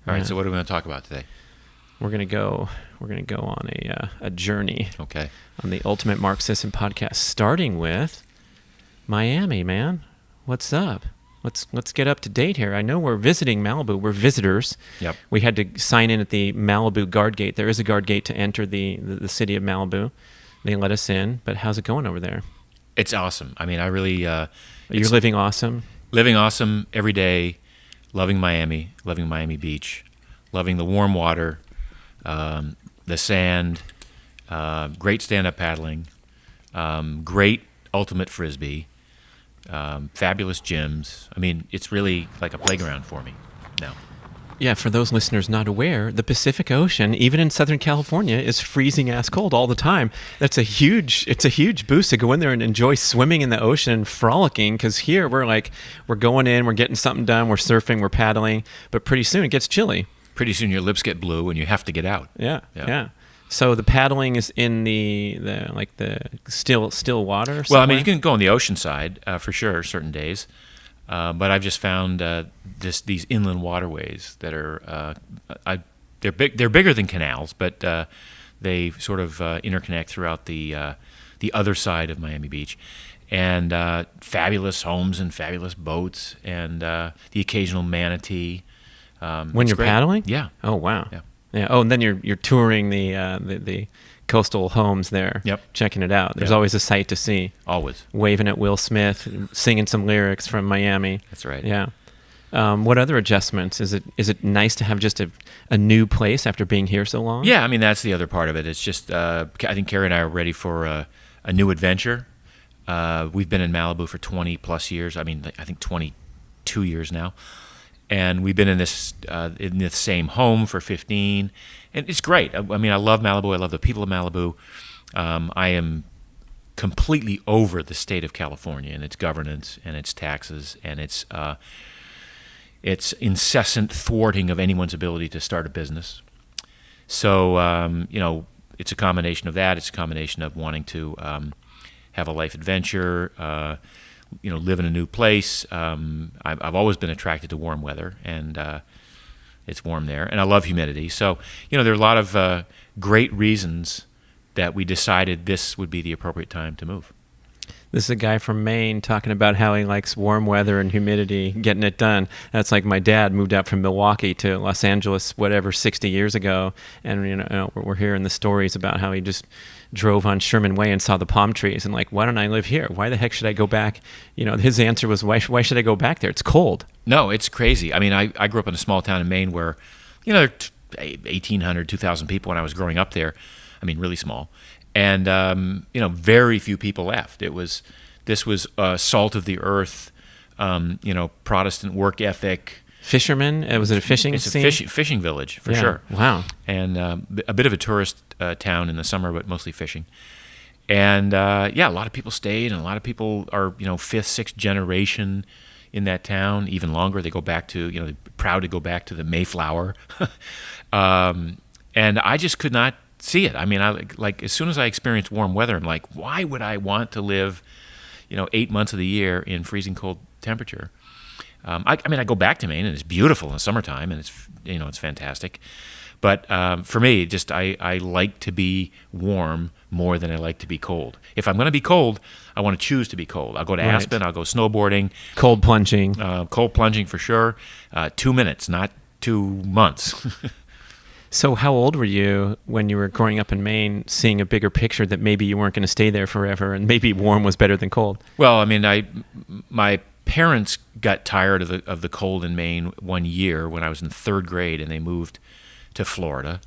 All right, so what are we going to talk about today? We're gonna go on a journey. Okay. On the Ultimate Mark Sisson podcast, starting with Miami, man. What's up? Let's get up to date here. I know we're visiting Malibu. We're visitors. Yep. We had to sign in at the Malibu guard gate. There is a guard gate to enter the city of Malibu. They let us in. But how's it going over there? It's awesome. I mean, I really... You're living awesome? Living awesome every day. Loving Miami Beach. Loving the warm water. The sand, great stand-up paddling, great ultimate frisbee, fabulous gyms. I mean, it's really like a playground for me now. Yeah, for those listeners not aware, the Pacific Ocean, even in Southern California, is freezing ass cold all the time. It's a huge boost to go in there and enjoy swimming in the ocean and frolicking, because here we're going in, we're getting something done, we're surfing, we're paddling, but pretty soon it gets chilly. Pretty soon your lips get blue and you have to get out. Yeah. So the paddling is in the still water somewhere? Well, I mean, you can go on the ocean side for sure certain days, but I've just found these inland waterways that are they're big. They're bigger than canals, but they sort of interconnect throughout the other side of Miami Beach, and fabulous homes and fabulous boats and the occasional manatee. When you're paddling? Yeah. Oh, wow. Yeah. Oh, and then you're touring the coastal homes there. Yep. Checking it out. There's always a sight to see. Always. Waving at Will Smith, singing some lyrics from Miami. That's right. Yeah. What other adjustments? Is it nice to have just a new place after being here so long? Yeah, I mean, that's the other part of it. It's just, I think Carrie and I are ready for a new adventure. We've been in Malibu for 20 plus years. I mean, I think 22 years now. And we've been in this same home for 15, and it's great. I mean, I love Malibu. I love the people of Malibu. I am completely over the state of California and its governance and its taxes and its incessant thwarting of anyone's ability to start a business. So, it's a combination of that. It's a combination of wanting to have a life adventure. Live in a new place. I've always been attracted to warm weather, and it's warm there, and I love humidity. So, there are a lot of great reasons that we decided this would be the appropriate time to move. This is a guy from Maine talking about how he likes warm weather and humidity, getting it done. That's like my dad moved out from Milwaukee to Los Angeles, 60 years ago, and we're hearing the stories about how he just drove on Sherman Way and saw the palm trees and why don't I live here? Why the heck should I go back? His answer was, why should I go back there? It's cold. No, it's crazy. I mean, I grew up in a small town in Maine where, there are 1,800, 2,000 people when I was growing up there. I mean, really small. And, very few people left. This was salt of the earth, Protestant work ethic. Fishermen? Was it a fishing scene? It's a fishing village, for sure. Wow. And a bit of a tourist town in the summer, but mostly fishing. And, a lot of people stayed, and a lot of people are, fifth, sixth generation in that town, even longer. They go back to, they're proud to go back to the Mayflower. And I just could not see it. I mean, as soon as I experienced warm weather, I'm like, why would I want to live, 8 months of the year in freezing cold temperature? I go back to Maine, and it's beautiful in the summertime, and it's fantastic. But for me, just I like to be warm more than I like to be cold. If I'm going to be cold, I want to choose to be cold. I'll go to Aspen. I'll go snowboarding. Cold plunging. Cold plunging for sure. 2 minutes, not 2 months. So how old were you when you were growing up in Maine, seeing a bigger picture that maybe you weren't going to stay there forever and maybe warm was better than cold? Well, I mean, my parents got tired of the cold in Maine one year when I was in third grade, and they moved to Florida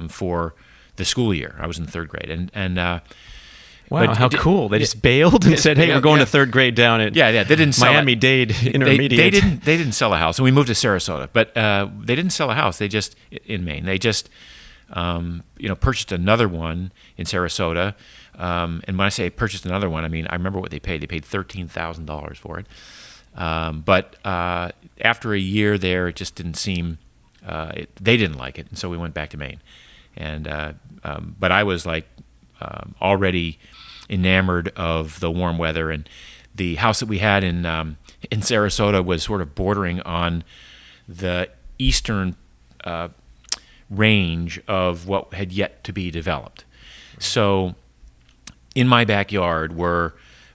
for the school year. I was in third grade, and wow, how cool! They just bailed and said, "Hey, we're going to third grade down at They didn't sell Miami-Dade Intermediate." They didn't sell a house, and we moved to Sarasota. But they didn't sell a house. They just in Maine. They just purchased another one in Sarasota. And when I say purchased another one, I mean I remember what they paid. They paid $13,000 for it. But after a year there, it just didn't seem. They didn't like it, and so we went back to Maine. And but I was already enamored of the warm weather, and the house that we had in Sarasota was sort of bordering on the eastern range of what had yet to be developed. So in my backyard were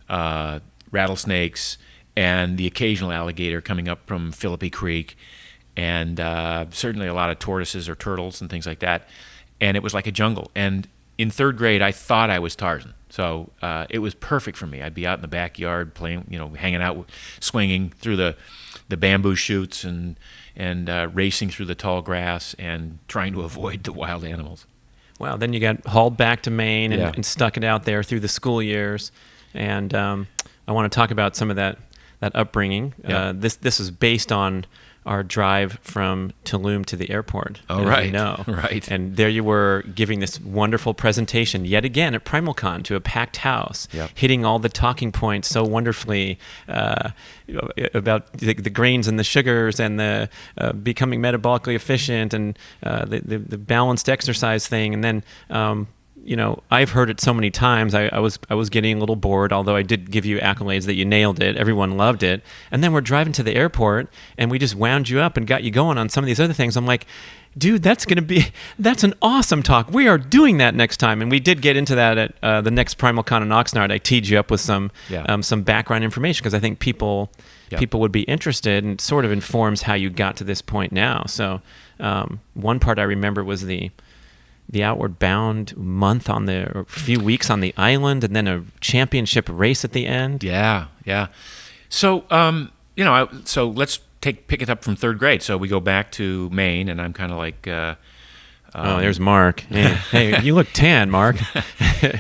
rattlesnakes and the occasional alligator coming up from Philippi Creek, and certainly a lot of tortoises or turtles and things like that. And it was like a jungle. And in third grade, I thought I was Tarzan. So it was perfect for me. I'd be out in the backyard playing, hanging out, swinging through the bamboo shoots and racing through the tall grass and trying to avoid the wild animals. Well, then you got hauled back to Maine and stuck it out there through the school years. And I want to talk about some of that upbringing. Yeah. This is based on our drive from Tulum to the airport. Oh, right. You know. Right. And there you were giving this wonderful presentation yet again at PrimalCon to a packed house, hitting all the talking points so wonderfully about the grains and the sugars and the becoming metabolically efficient and the balanced exercise thing. And then I've heard it so many times. I was getting a little bored, although I did give you accolades that you nailed it. Everyone loved it. And then we're driving to the airport, and we just wound you up and got you going on some of these other things. I'm like, dude, that's an awesome talk. We are doing that next time. And we did get into that at the next PrimalCon in Oxnard. I teed you up with some background information because I think people would be interested, and it sort of informs how you got to this point now. So one part I remember was the Outward Bound month or a few weeks on the island, and then a championship race at the end. Yeah. So, so let's pick it up from third grade. So we go back to Maine, and I'm kind of like... there's Mark. Hey, you look tan, Mark.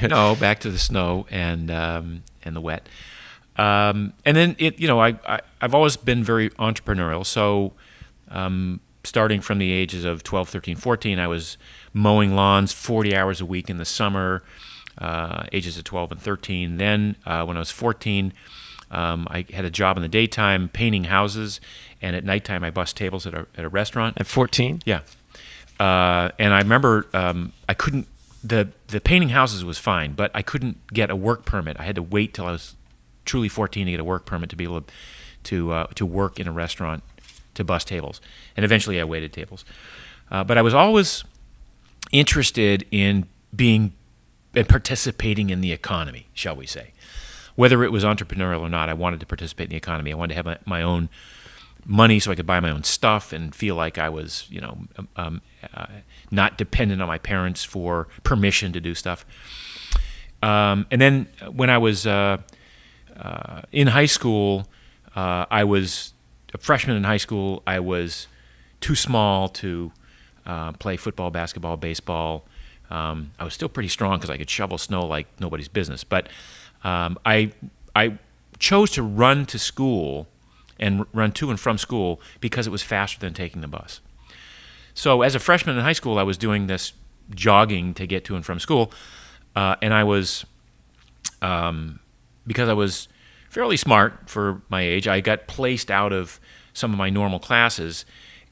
No, back to the snow and the wet. And then I've always been very entrepreneurial. So starting from the ages of 12, 13, 14, I was mowing lawns 40 hours a week in the summer, ages of 12 and 13. Then when I was 14, I had a job in the daytime painting houses, and at nighttime I bussed tables at a restaurant. At 14? Yeah. And I remember I couldn't, the painting houses was fine, but I couldn't get a work permit. I had to wait till I was truly 14 to get a work permit to be able to work in a restaurant to bus tables. And eventually I waited tables. But I was always interested in being and participating in the economy, shall we say. Whether it was entrepreneurial or not, I wanted to participate in the economy. I wanted to have my own money so I could buy my own stuff and feel like I was, not dependent on my parents for permission to do stuff. And then when I was in high school, I was a freshman in high school. I was too small to play football, basketball, baseball. I was still pretty strong because I could shovel snow like nobody's business. But I chose to run to school and run to and from school because it was faster than taking the bus. So as a freshman in high school, I was doing this jogging to get to and from school, and I was, because I was fairly smart for my age, I got placed out of some of my normal classes,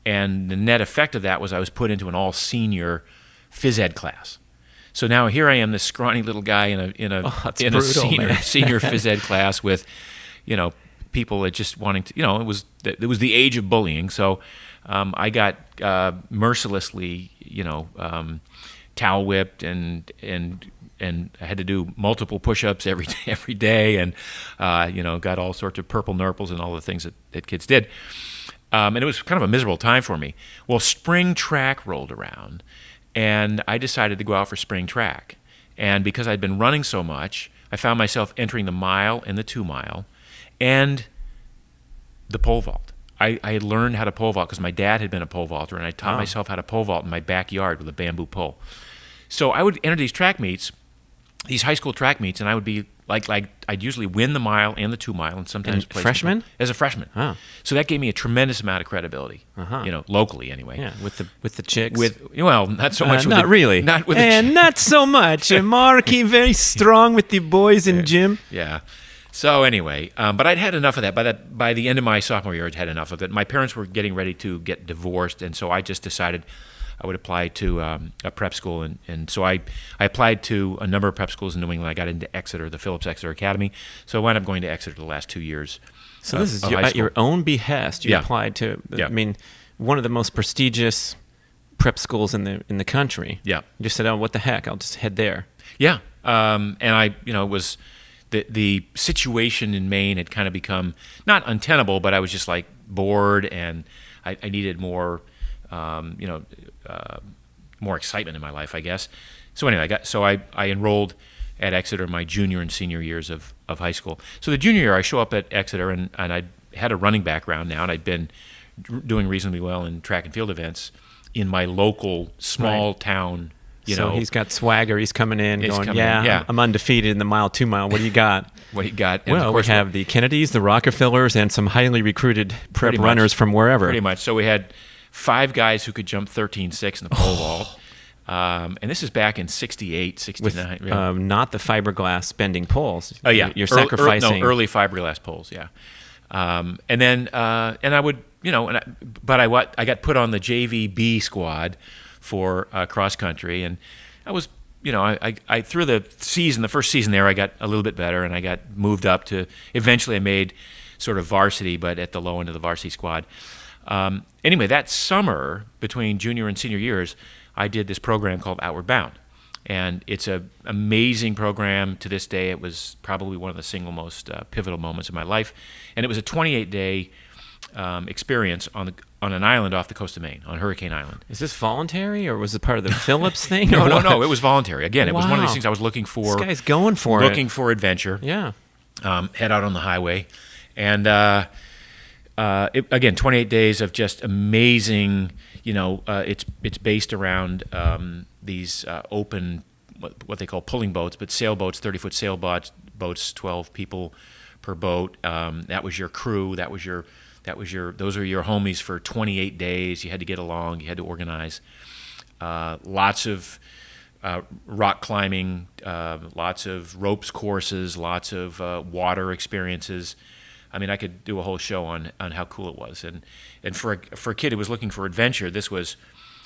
and the net effect of that was I was put into an all-senior phys ed class. So now here I am, this scrawny little guy in a senior phys ed class with, people that just wanting to, it was the age of bullying. So I got mercilessly, towel whipped and I had to do multiple push-ups every day, and got all sorts of purple nurples and all the things that kids did. And it was kind of a miserable time for me. Well, spring track rolled around, and I decided to go out for spring track. And because I'd been running so much, I found myself entering the mile and the 2 mile and the pole vault. I had learned how to pole vault because my dad had been a pole vaulter, and I taught myself how to pole vault in my backyard with a bamboo pole. So I would enter these track meets, these high school track meets, and I would be like I'd usually win the mile and the 2 mile, and sometimes place freshman? As a freshman. Oh. So that gave me a tremendous amount of credibility, locally anyway. Yeah, with the chicks. Not so much. Not really. Not with not so much. Marky, very strong with the boys in gym. Yeah. So anyway, but I'd had enough of that. By the end of my sophomore year, I'd had enough of it. My parents were getting ready to get divorced, and so I just decided I would apply to a prep school, and so I applied to a number of prep schools in New England. I got into Exeter, the Phillips Exeter Academy, so I wound up going to Exeter the last 2 years. So this is at your own behest. You applied to, Yeah. I mean, one of the most prestigious prep schools in the country. Yeah. You just said, oh, what the heck? I'll just head there. Yeah. And I, it was the situation in Maine had kind of become not untenable, but I was just like bored, and I needed more, more excitement in my life, I guess. So anyway, I enrolled at Exeter my junior and senior years of high school. So the junior year, I show up at Exeter, and I had a running background now, and I'd been doing reasonably well in track and field events in my local small town. So he's got swagger. He's coming in, yeah. I'm undefeated in the mile, 2 mile. What do you got? What do you got? And well, we have the Kennedys, the Rockefellers, and some highly recruited prep runners from wherever. Pretty much. So we had 5 guys who could jump 13.6 in the pole vault. And this is back in 68, 69. With, not the fiberglass bending poles. Oh, yeah. You're sacrificing. Early fiberglass poles, yeah. And then, and I would, but I got put on the JV B squad for cross country, and I was, I through the first season there, I got a little bit better, and I got moved up to, eventually I made sort of varsity, but at the low end of the varsity squad. Anyway, that summer between junior and senior years, I did this program called Outward Bound, and it's an amazing program. To this day, it was probably one of the single most pivotal moments of my life, and it was a 28-day experience on an island off the coast of Maine, on Hurricane Island. Is this voluntary, or was it part of the Phillips thing? No, it was voluntary. Again, it was one of these things I was looking for. This guy's going for looking for adventure. Yeah. Head out on the highway, and again, 28 days of just amazing. It's based around these open, what they call pulling boats, but sailboats, 30-foot sailboats, 12 people per boat. That was your crew. Those are your homies for 28 days. You had to get along. You had to organize. Lots of rock climbing, lots of ropes courses, lots of water experiences. I mean, I could do a whole show on how cool it was. And for a kid who was looking for adventure, this was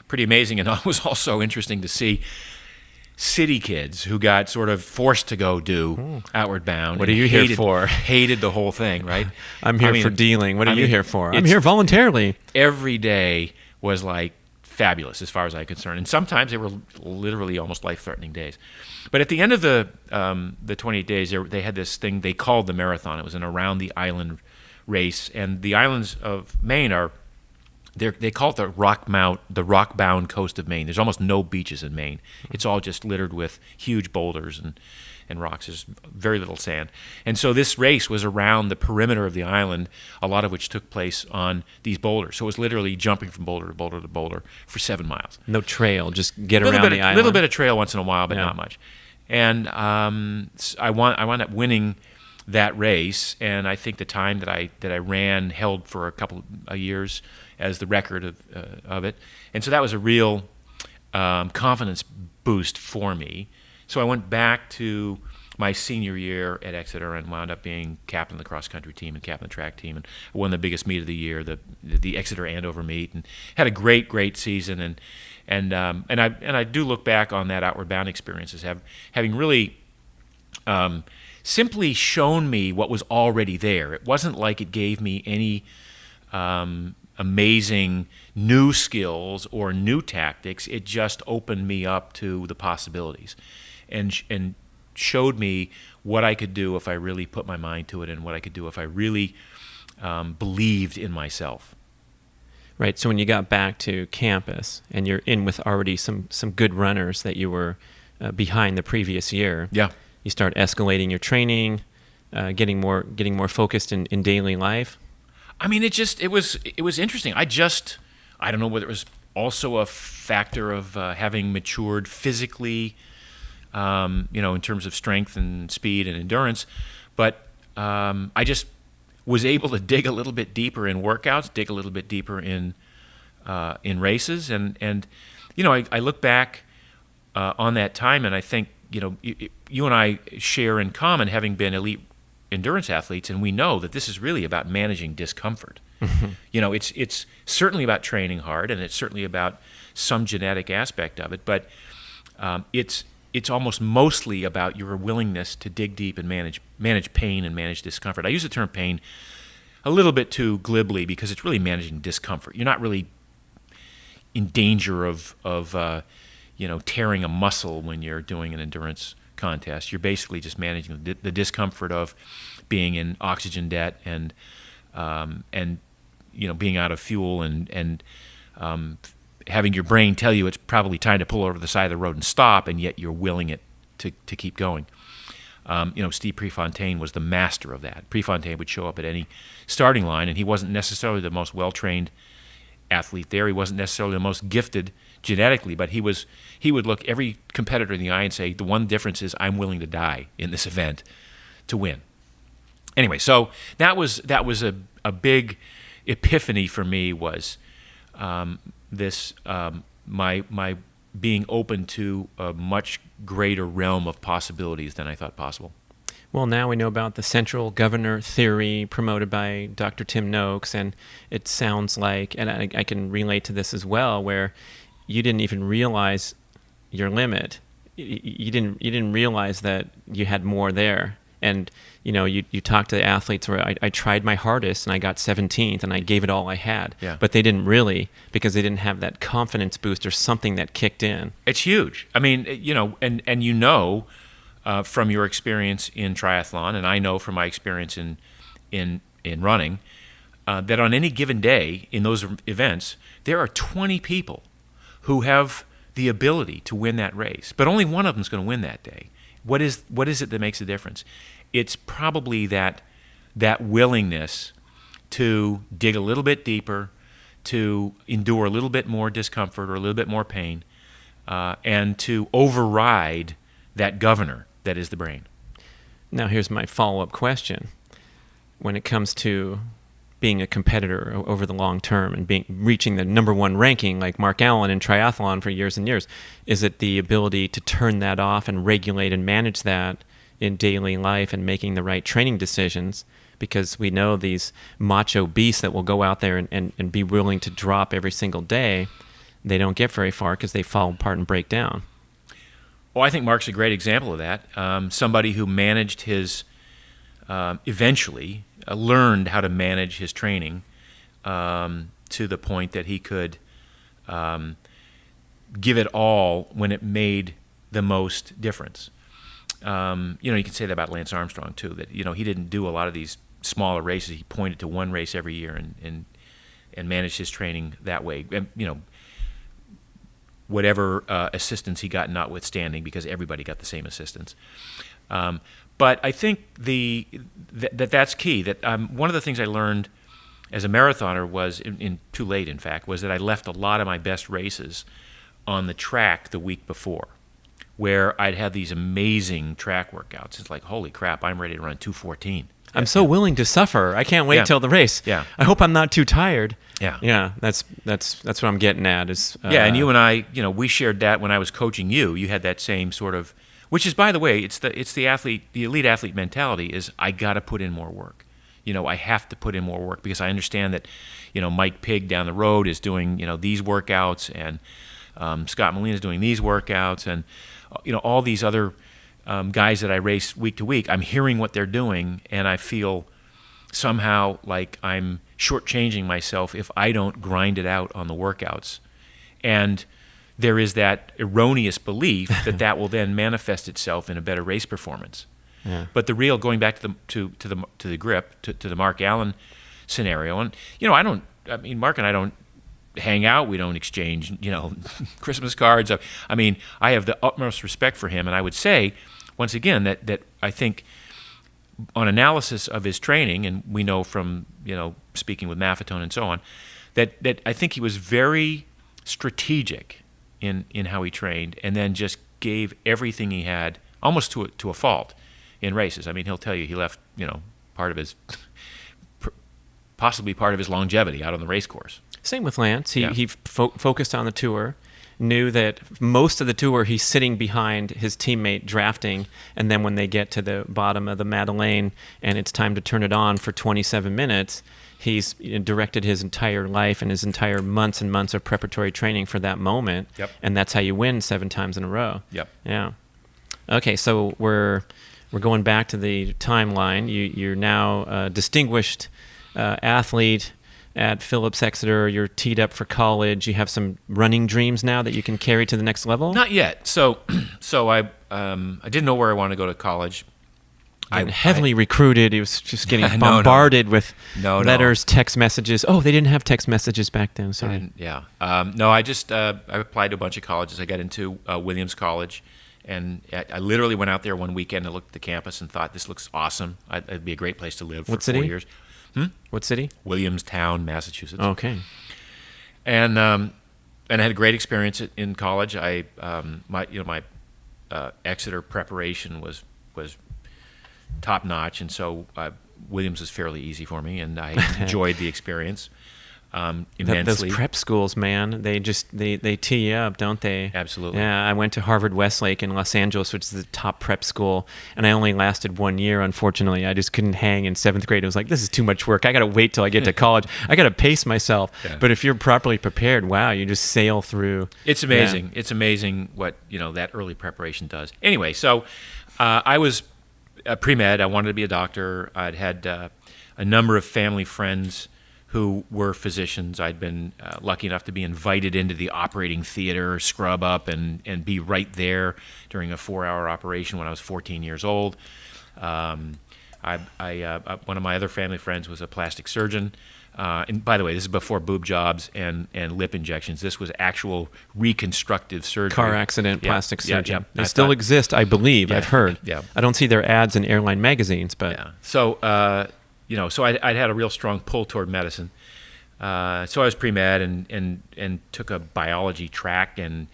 pretty amazing. And it was also interesting to see city kids who got sort of forced to go do Outward Bound. What are you here for? Hated the whole thing, right? I'm here for dealing. What are you here for? I'm here voluntarily. Every day was like fabulous as far as I'm concerned. And sometimes they were literally almost life-threatening days. But at the end of the 28 days, they had this thing they called the marathon. It was an around-the-island race. And the islands of Maine they call it the rock-bound coast of Maine. There's almost no beaches in Maine. It's all just littered with huge boulders and rocks. There's very little sand. And so this race was around the perimeter of the island, a lot of which took place on these boulders. So it was literally jumping from boulder to boulder to boulder for 7 miles. No trail, just get around the island. A little bit of trail once in a while, but not much. And I wound up winning that race, and I think the time that I ran held for a couple of years as the record of it. And so that was a real confidence boost for me. So I went back to my senior year at Exeter and wound up being captain of the cross-country team and captain of the track team, and won the biggest meet of the year, the Exeter Andover meet, and had a great season. And I do look back on that Outward Bound experience as having really simply shown me what was already there. It wasn't like it gave me any amazing new skills or new tactics. It just opened me up to the possibilities, and showed me what I could do if I really put my mind to it, and what I could do if I really believed in myself. Right. So when you got back to campus and you're in with already some good runners that you were behind the previous year, you start escalating your training, getting more focused in daily life. I mean, it was interesting. I don't know whether it was also a factor of having matured physically, in terms of strength and speed and endurance, but I just was able to dig a little bit deeper in workouts, dig a little bit deeper in races, and I look back on that time, and I think you and I share in common having been elite endurance athletes, and we know that this is really about managing discomfort. It's certainly about training hard, and it's certainly about some genetic aspect of it, but it's almost mostly about your willingness to dig deep and manage pain and manage discomfort. I use the term pain a little bit too glibly because it's really managing discomfort. You're not really, in danger of tearing a muscle when you're doing an endurance contest. You're basically just managing the discomfort of being in oxygen debt and being out of fuel and having your brain tell you it's probably time to pull over to the side of the road and stop, and yet you're willing it to keep going. Steve Prefontaine was the master of that. Prefontaine would show up at any starting line, and he wasn't necessarily the most well-trained athlete there. He wasn't necessarily the most gifted genetically, but he would look every competitor in the eye and say, the one difference is I'm willing to die in this event to win. Anyway, so that was a big epiphany for me, was my being open to a much greater realm of possibilities than I thought possible. Well, now we know about the central governor theory promoted by Dr. Tim Noakes, and it sounds like, and I can relate to this as well, where you didn't even realize your limit. You didn't realize that you had more there. And you talk to the athletes where I tried my hardest and I got 17th and I gave it all I had. Yeah. But they didn't really, because they didn't have that confidence boost or something that kicked in. It's huge. I mean, from your experience in triathlon, and I know from my experience in running, that on any given day in those events, there are 20 people who have the ability to win that race, but only one of them is going to win that day. What is it that makes a difference? It's probably that willingness to dig a little bit deeper, to endure a little bit more discomfort or a little bit more pain, and to override that governor that is the brain. Now, here's my follow-up question. When it comes to being a competitor over the long term and reaching the number one ranking like Mark Allen in triathlon for years and years, is it the ability to turn that off and regulate and manage that in daily life and making the right training decisions? Because we know these macho beasts that will go out there and be willing to drop every single day, they don't get very far because they fall apart and break down. Well, I think Mark's a great example of that. Somebody who managed his, eventually learned how to manage his training to the point that he could give it all when it made the most difference. You can say that about Lance Armstrong too, that he didn't do a lot of these smaller races. He pointed to one race every year and managed his training that way. And, whatever assistance he got notwithstanding, because everybody got the same assistance. But I think that's key. That one of the things I learned as a marathoner was, too late in fact, was that I left a lot of my best races on the track the week before, where I'd have these amazing track workouts. It's like, holy crap, I'm ready to run 2:14. I'm so willing to suffer. I can't wait till the race. Yeah. I hope I'm not too tired. Yeah. Yeah. That's what I'm getting at. And you and I, we shared that when I was coaching you. You had that same sort of, which is, by the way, it's the elite athlete mentality is I got to put in more work. I have to put in more work because I understand that, Mike Pigg down the road is doing, these workouts, and Scott Molina is doing these workouts, and all these other guys that I race week to week. I'm hearing what they're doing, and I feel somehow like I'm shortchanging myself if I don't grind it out on the workouts. And there is that erroneous belief that will then manifest itself in a better race performance. Yeah. But the real, going back to the grip, to the Mark Allen scenario, and Mark and I don't hang out, we don't exchange Christmas cards. I have the utmost respect for him, and I would say once again that I think on analysis of his training, and we know from speaking with Maffetone and so on, that I think he was very strategic in how he trained, and then just gave everything he had, almost to a fault, in races. He'll tell you he left part of his possibly part of his longevity out on the race course. Same with Lance. He focused on the tour, knew that most of the tour he's sitting behind his teammate drafting, and then when they get to the bottom of the Madeleine and it's time to turn it on for 27 minutes, he's directed his entire life and his entire months and months of preparatory training for that moment. Yep. And that's how you win 7 times in a row. Yep. Yeah. Okay, so we're going back to the timeline. You're now a distinguished athlete, at Phillips Exeter. You're teed up for college. You have some running dreams now that you can carry to the next level? Not yet. So I didn't know where I wanted to go to college. Heavily recruited. He was just getting bombarded with letters, text messages. Oh, they didn't have text messages back then. Sorry. Yeah. No, I just I applied to a bunch of colleges. I got into Williams College, and I literally went out there one weekend and looked at the campus and thought, this looks awesome. It'd be a great place to live for 4 years. What city? Williamstown, Massachusetts. Okay. And I had a great experience in college. My Exeter preparation was top notch, and so Williams was fairly easy for me, and I enjoyed the experience immensely. Those prep schools, man, they tee you up, don't they? Absolutely. Yeah, I went to Harvard Westlake in Los Angeles, which is the top prep school, and I only lasted 1 year, unfortunately. I just couldn't hang in 7th grade. It was like, this is too much work. I got to wait till I get to college. I got to pace myself. Yeah. But if you're properly prepared, wow, you just sail through. It's amazing. Yeah. It's amazing what that early preparation does. Anyway, so I was pre-med. I wanted to be a doctor. I'd had a number of family friends who were physicians. I'd been lucky enough to be invited into the operating theater, scrub up, and be right there during a 4-hour operation when I was 14 years old. One of my other family friends was a plastic surgeon. And by the way, this is before boob jobs and lip injections. This was actual reconstructive surgery. Car accident, plastic surgeon. Yeah. They still exist, I believe. I've heard. Yeah. I don't see their ads in airline magazines, but yeah. So so I'd had a real strong pull toward medicine. So I was pre-med and took a biology track and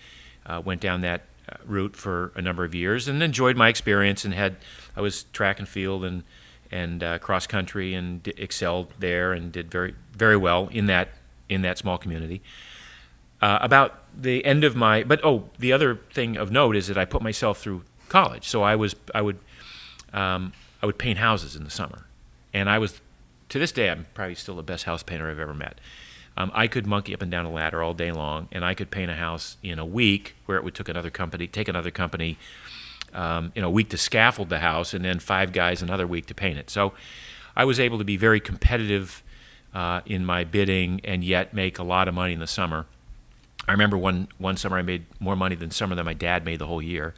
went down that route for a number of years and enjoyed my experience and I was track and field and cross country and excelled there and did very, very well in that small community. About the end of the other thing of note is that I put myself through college. So I would paint houses in the summer, and to this day I'm probably still the best house painter I've ever met. I could monkey up and down a ladder all day long, and I could paint a house in a week where it would take another company. A week to scaffold the house, and then 5 guys another week to paint it. So I was able to be very competitive in my bidding and yet make a lot of money in the summer. I remember one summer I made more money than summer that my dad made the whole year.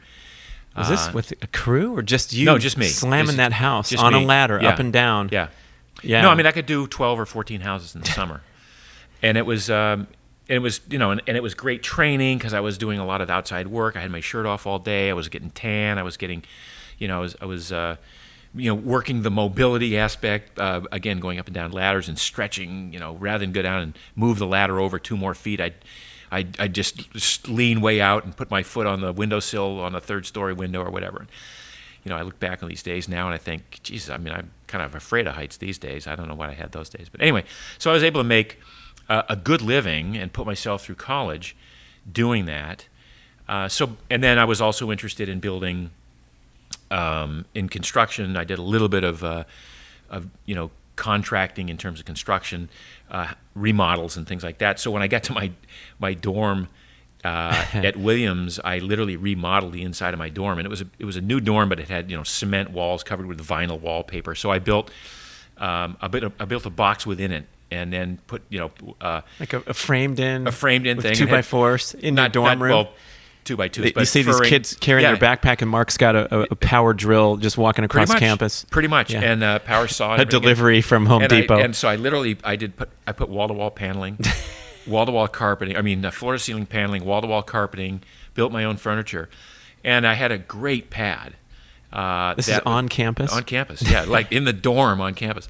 Was this with a crew or just you? No, just me. Slamming that house on a ladder up and down. Yeah. No, I mean I could do 12 or 14 houses in the summer, and it was great training because I was doing a lot of outside work. I had my shirt off all day. I was getting tan. I was getting, I was working the mobility aspect. Again, going up and down ladders and stretching. Rather than go down and move the ladder over 2 more feet, I'd just lean way out and put my foot on the windowsill on a 3rd-story window or whatever. I look back on these days now and I think, Jesus, I mean, I'm kind of afraid of heights these days. I don't know what I had those days, but anyway, so I was able to make a good living and put myself through college doing that. And then I was also interested in building in construction. I did a little bit of contracting in terms of construction, remodels and things like that. So when I got to my dorm at Williams, I literally remodeled the inside of my dorm, and it was a new dorm, but it had cement walls covered with vinyl wallpaper. So I built I built a box within it. And then put like a framed in thing, 2x4s in your dorm room. Well, 2x2s. You see these kids carrying their backpack, and Mark's got a power drill just walking across campus. Pretty much, yeah. And power saw. A delivery from Home Depot. And so I put wall-to-wall paneling, wall-to-wall carpeting. I mean, floor-to-ceiling paneling, wall-to-wall carpeting. Built my own furniture, and I had a great pad. This is on campus. On campus, yeah, like in the dorm on campus.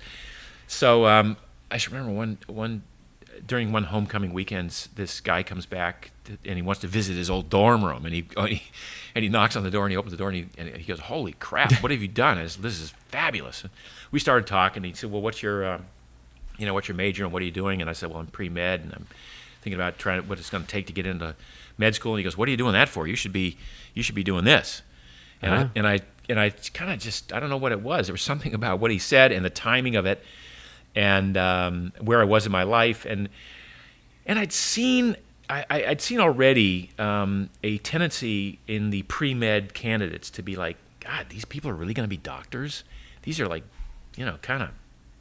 So. I should remember during one homecoming weekends, this guy comes back and he wants to visit his old dorm room, and he knocks on the door and he opens the door and he goes, "Holy crap! What have you done? This is fabulous." And we started talking. And he said, "Well, what's your major and what are you doing?" And I said, "Well, I'm pre-med and I'm thinking about what it's going to take to get into med school." And he goes, "What are you doing that for? You should be doing this." And I kind of just, I don't know what it was. There was something about what he said and the timing of it. And where I was in my life, and I'd seen already a tendency in the pre-med candidates to be like, God, these people are really going to be doctors. These are like, kind of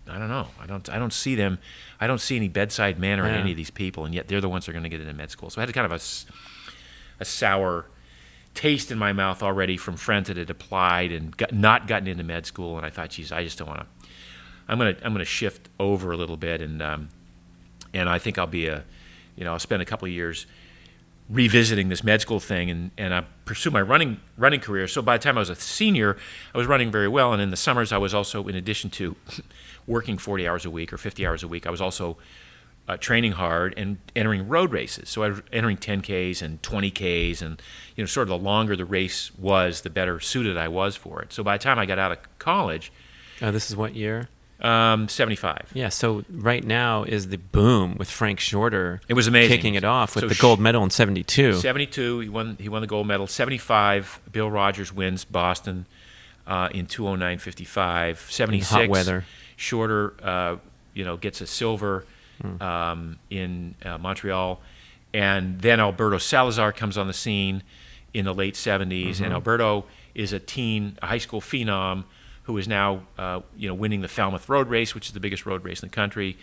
I don't know. I don't see them. I don't see any bedside manner in any of these people, and yet they're the ones that are going to get into med school. So I had kind of a sour taste in my mouth already from friends that had applied and not gotten into med school, and I thought, geez, I just don't want to. I'm gonna shift over a little bit, and I think I'll be I'll spend a couple of years revisiting this med school thing, and I pursue my running career. So by the time I was a senior, I was running very well, and in the summers I was also, in addition to working 40 hours a week or 50 hours a week, I was also training hard and entering road races. So I was entering 10Ks and 20Ks, and sort of the longer the race was, the better suited I was for it. So by the time I got out of college, this is what year? 75. Yeah, so right now is the boom with Frank Shorter. It was amazing. Kicking it off with the gold medal in 72. 72, he won the gold medal. 75, Bill Rogers wins Boston in 2:09:55. 76, hot weather. Shorter, gets a silver in Montreal, and then Alberto Salazar comes on the scene in the late 70s, and Alberto is a high school phenom who is now, winning the Falmouth Road Race, which is the biggest road race in the country.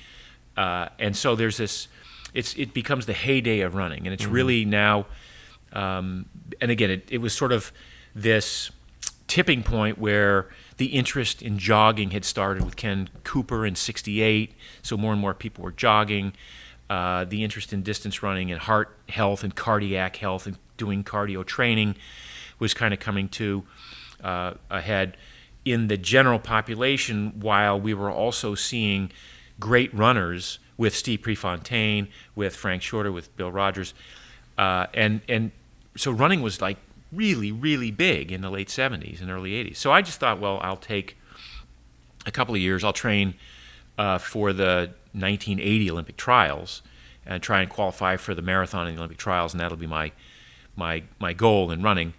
And so there's this, it becomes the heyday of running. And it's really now, and again, it was sort of this tipping point where the interest in jogging had started with Ken Cooper in 68. So more and more people were jogging. The interest in distance running and heart health and cardiac health and doing cardio training was kind of coming to ahead in the general population, while we were also seeing great runners with Steve Prefontaine, with Frank Shorter, with Bill Rogers. And so running was like really, really big in the late 70s and early 80s. So I just thought, well, I'll take a couple of years. I'll train for the 1980 Olympic trials and try and qualify for the marathon in the Olympic trials, and that'll be my goal in running.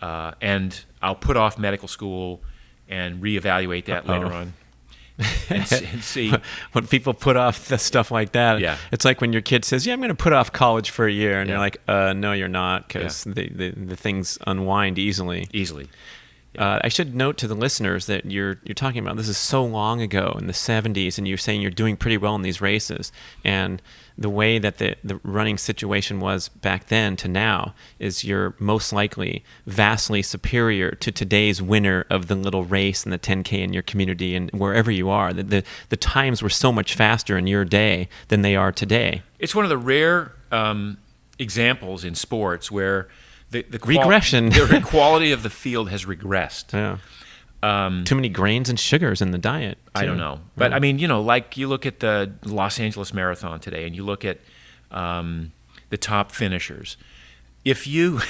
And I'll put off medical school and reevaluate that later on, and see. When people put off the stuff like that, it's like when your kid says, "Yeah, I'm going to put off college for a year," and you're like, "No, you're not," because the things unwind easily. I should note to the listeners that you're talking about this is so long ago in the 70s, and you're saying you're doing pretty well in these races, and the way that the running situation was back then to now is you're most likely vastly superior to today's winner of the little race and the 10K in your community and wherever you are. The times were so much faster in your day than they are today. It's one of the rare examples in sports where the regression. The quality of the field has regressed. Yeah. Too many grains and sugars in the diet, too. I don't know. But, I mean, like you look at the Los Angeles Marathon today and you look at the top finishers. If you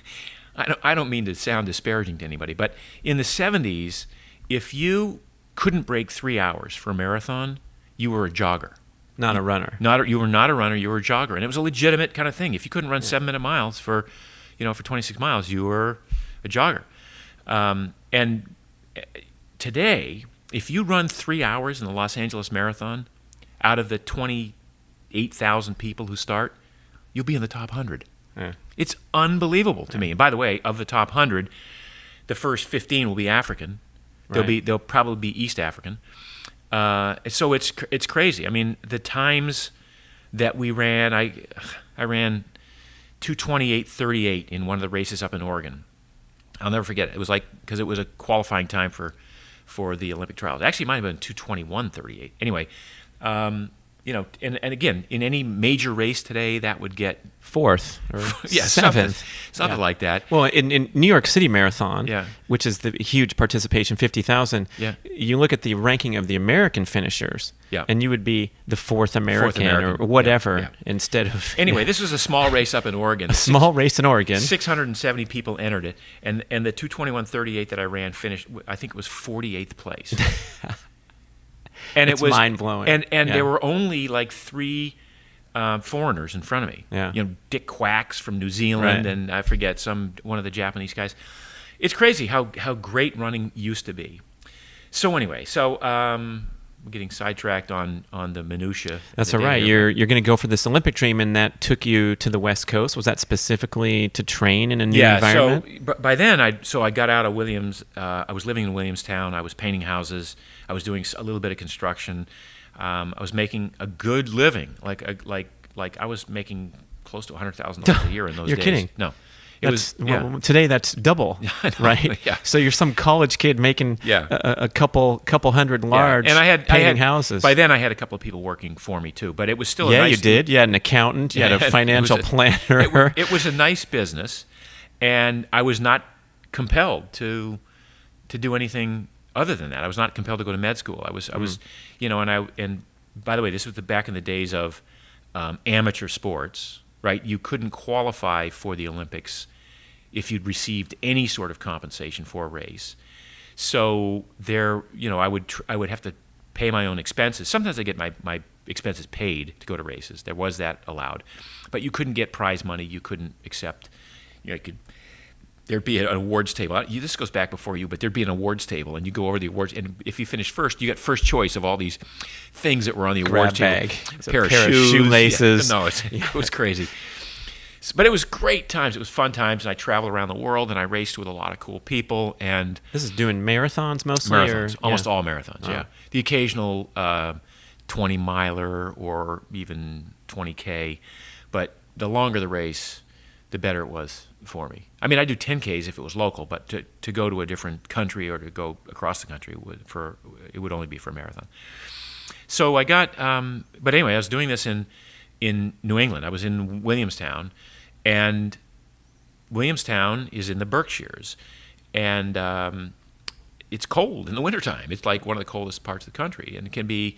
– I don't mean to sound disparaging to anybody, but in the 70s, if you couldn't break 3 hours for a marathon, you were a jogger. Not a runner. You were not a runner, you were a jogger. And it was a legitimate kind of thing. If you couldn't run 7-minute miles for 26 miles, you were a jogger. And today, if you run 3 hours in the Los Angeles Marathon, out of the 28,000 people who start, you'll be in the top 100. Yeah. It's unbelievable to me. And by the way, of the top 100, the first 15 will be African. They'll probably be East African. So it's crazy. I mean, the times that we ran, I ran 2:28:38 in one of the races up in Oregon. I'll never forget it. It was like, because it was a qualifying time for the Olympic trials. Actually, it might have been 2:21:38. Anyway, and again, in any major race today, that would get fourth or seventh, something like that. Well, in New York City Marathon, which is the huge participation, 50,000. You look at the ranking of the American finishers, and you would be the fourth American or whatever instead of. Anyway, this was a small race up in Oregon. A small race in Oregon. 670 people entered it, and the 2:21:38 that I ran finished. I think it was 48th place. And it's mind-blowing. And there were only like 3 foreigners in front of me. Dick Quacks from New Zealand, and I forget one of the Japanese guys. It's crazy how great running used to be. So anyway, getting sidetracked on the minutia. That's all right. You're going to go for this Olympic dream, and that took you to the West Coast. Was that specifically to train in a new environment? Yeah. So by then, I got out of Williams. I was living in Williamstown. I was painting houses. I was doing a little bit of construction. I was making a good living. Like I was making close to $100,000 a year in those days. You're kidding? No. Well, today that's double, right? Yeah. So you're some college kid making a couple hundred large painting houses. By then I had a couple of people working for me too, but it was still you did. You had an accountant. You had a financial planner. It was a nice business, and I was not compelled to do anything other than that. I was not compelled to go to med school. I was and by the way, this was back in the days of amateur sports, right? You couldn't qualify for the Olympics if you'd received any sort of compensation for a race. So I would have to pay my own expenses. Sometimes I get my expenses paid to go to races. There was that allowed. But you couldn't get prize money. You couldn't accept, there'd be an awards table. This goes back before you, but there'd be an awards table, and you go over the awards, and if you finish first, you got first choice of all these things that were on the awards table. A pair of shoelaces. Yeah, it was crazy. But it was great times. It was fun times, and I traveled around the world, and I raced with a lot of cool people. And this is doing marathons mostly? Marathons, almost all marathons, yeah. The occasional 20-miler or even 20K, but the longer the race, the better it was for me. I mean, I do 10Ks if it was local, but to go to a different country or to go across the country it would only be for a marathon. So I got, but anyway, I was doing this in New England. I was in Williamstown, and Williamstown is in the Berkshires, and it's cold in the wintertime. It's like one of the coldest parts of the country, and it can be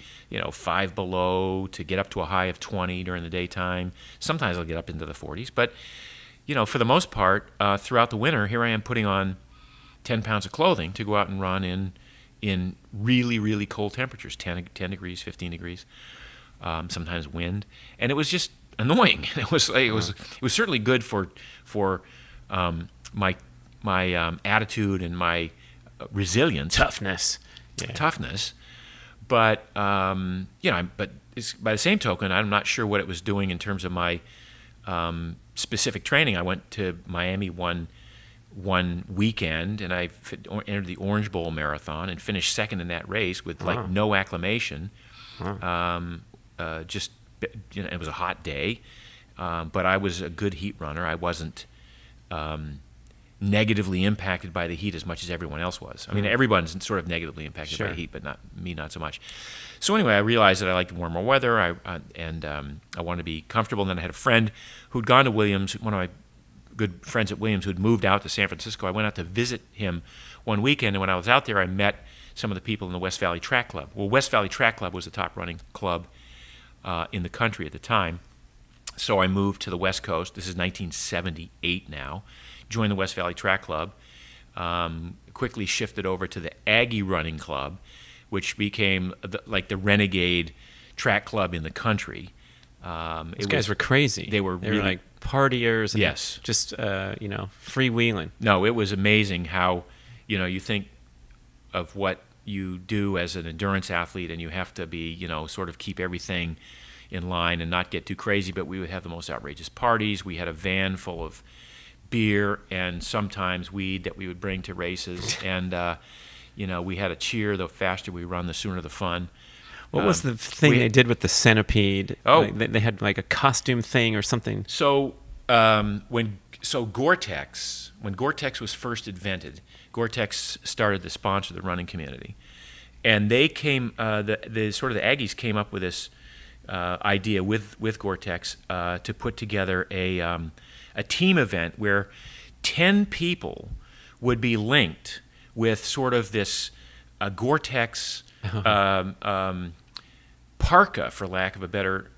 5 below to get up to a high of 20 during the daytime. Sometimes I'll get up into the 40s, but for the most part, throughout the winter, here I am putting on 10 pounds of clothing to go out and run in really, really cold temperatures, 10 degrees, 15 degrees, sometimes wind, and it was just annoying. It was certainly good for my attitude and my resilience, toughness, but but by the same token, I'm not sure what it was doing in terms of my specific training. I went to Miami one weekend, and I entered the Orange Bowl Marathon and finished second in that race with no acclimation. It was a hot day, but I was a good heat runner. I wasn't negatively impacted by the heat as much as everyone else was. I mean, everyone's sort of negatively impacted by the heat, but not so much. So anyway, I realized that I liked warmer weather, I wanted to be comfortable. And then I had a friend who'd gone to Williams, one of my good friends at Williams, who'd moved out to San Francisco. I went out to visit him one weekend, and when I was out there, I met some of the people in the West Valley Track Club. Well, West Valley Track Club was the top running club in the country at the time. So I moved to the West Coast. This is 1978 now. Joined the West Valley Track Club. Quickly shifted over to the Aggie Running Club, which became the renegade track club in the country. These guys were crazy. They were really, like partiers. And yes. Just freewheeling. No, it was amazing how you think of what you do as an endurance athlete, and you have to be sort of keep everything in line and not get too crazy. But we would have the most outrageous parties. We had a van full of beer and sometimes weed that we would bring to races, and we had a cheer: the faster we run, the sooner the fun. What was the thing they did with the centipede? They had like a costume thing or something. So when Gore-Tex was first invented, Gore-Tex started to sponsor the running community, and they came the Aggies came up with this idea with Gore-Tex to put together a team event where 10 people would be linked with sort of this Gore-Tex parka, for lack of a better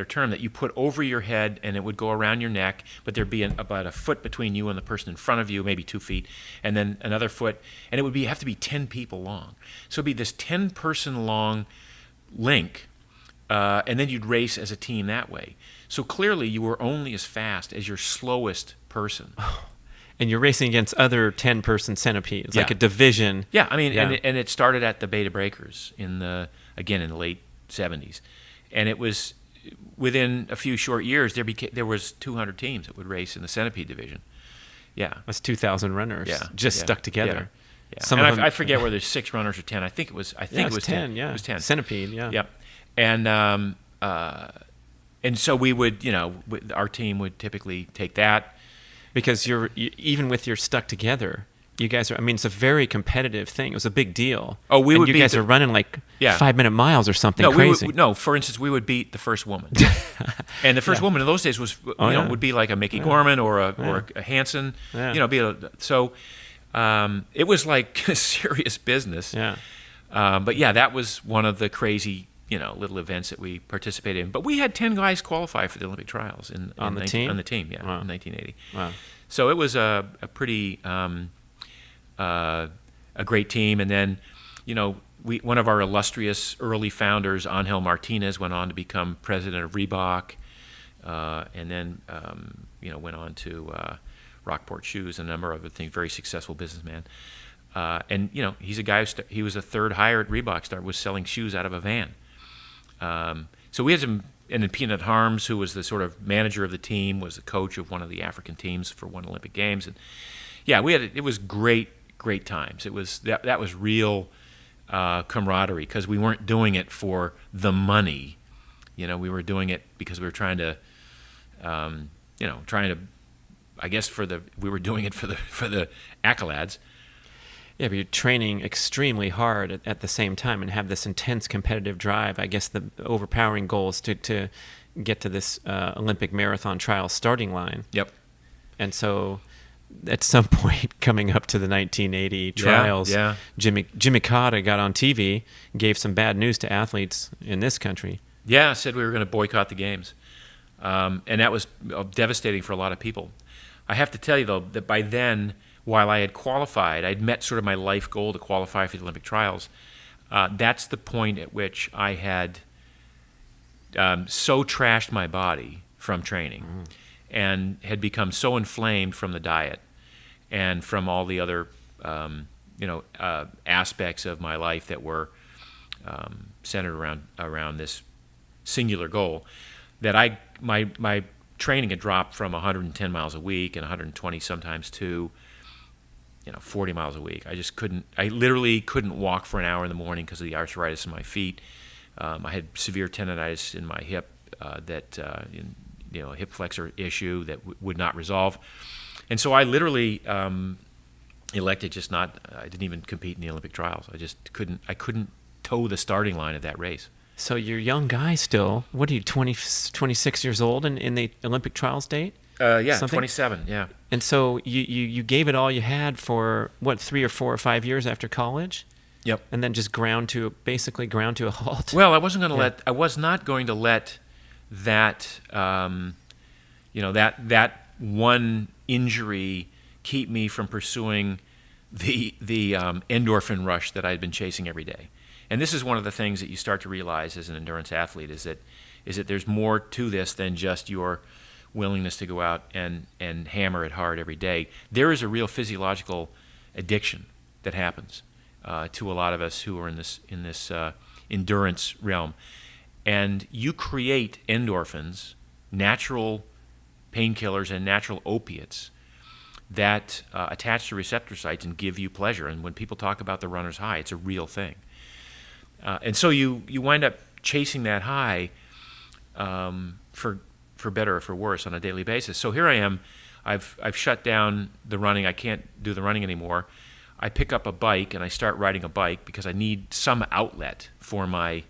term, that you put over your head, and it would go around your neck, but there'd be about a foot between you and the person in front of you, maybe 2 feet, and then another foot, and it would have to be 10 people long. So it'd be this 10-person long link, and then you'd race as a team that way. So clearly you were only as fast as your slowest person. And you're racing against other 10-person centipedes, like Yeah. a division. Yeah, I mean, Yeah. and it started at the Beta Breakers in the late 70s, and it was within a few short years there was 200 teams that would race in the centipede division. Yeah, That's 2,000 runners just yeah, stuck together. Yeah. Some and of them, I forget whether there's 6 runners or 10. I think it was 10. Yeah, It was 10. Centipede. Yeah. Yep. And so we would, our team would typically take that. Because even with your stuck together, you guys are. I mean, it's a very competitive thing. It was a big deal. Oh, we and would you beat guys the- are running like Yeah. 5-minute miles or something No, crazy. for instance, we would beat the first woman, and the first woman in those days was, yeah. would be like a Mickey Gorman or a Hansen, Yeah. It was like serious business. Yeah. But yeah, that was one of the crazy, little events that we participated in. But we had 10 guys qualify for the Olympic trials On the team? On the team, yeah, Wow. in 1980. Wow. So it was a pretty a great team, and then one of our illustrious early founders, Angel Martinez, went on to become president of Reebok, and then went on to Rockport Shoes and a number of other things. Very successful businessman, and he's a guy he was a third hire at Reebok. Was selling shoes out of a van. So we had some. And then Peanut Harms, who was the sort of manager of the team, was the coach of one of the African teams for one Olympic Games, and yeah, it was great times. It was that was real camaraderie, because we weren't doing it for the money, we were doing it because we were trying to, I guess we were doing it for the accolades. Yeah, but you're training extremely hard at the same time and have this intense competitive drive. I guess the overpowering goal is to get to this Olympic marathon trial starting line. Yep. And so at some point coming up to the 1980 trials, Jimmy Carter got on TV, gave some bad news to athletes in this country. Yeah, said we were going to boycott the games. And that was devastating for a lot of people. I have to tell you, though, that by then, while I had qualified, I'd met sort of my life goal to qualify for the Olympic trials. That's the point at which I had so trashed my body from training and had become so inflamed from the diet and from all the other aspects of my life that were centered around this singular goal, that my training had dropped from 110 miles a week and 120 sometimes to 40 miles a week. I literally couldn't walk for an hour in the morning because of the arthritis in my feet. I had severe tendonitis in my hip, a hip flexor issue that would not resolve. And so I literally elected I didn't even compete in the Olympic trials. I couldn't toe the starting line of that race. So you're a young guy still. What are you, 26 years old in the Olympic trials date? Yeah, Something? 27, yeah. And so you gave it all you had for, 3 or 4 or 5 years after college? Yep. And then just ground to a halt? Well, I was not going to let that, that one injury keep me from pursuing the endorphin rush that I'd been chasing every day. And this is one of the things that you start to realize as an endurance athlete is that there's more to this than just your willingness to go out and hammer it hard every day. There is a real physiological addiction that happens to a lot of us who are in this endurance realm, and you create endorphins, natural painkillers and natural opiates that attach to receptor sites and give you pleasure. And when people talk about the runner's high, it's a real thing. And so you wind up chasing that high for better or for worse on a daily basis. So here I am. I've shut down the running. I can't do the running anymore. I pick up a bike and I start riding a bike because I need some outlet for my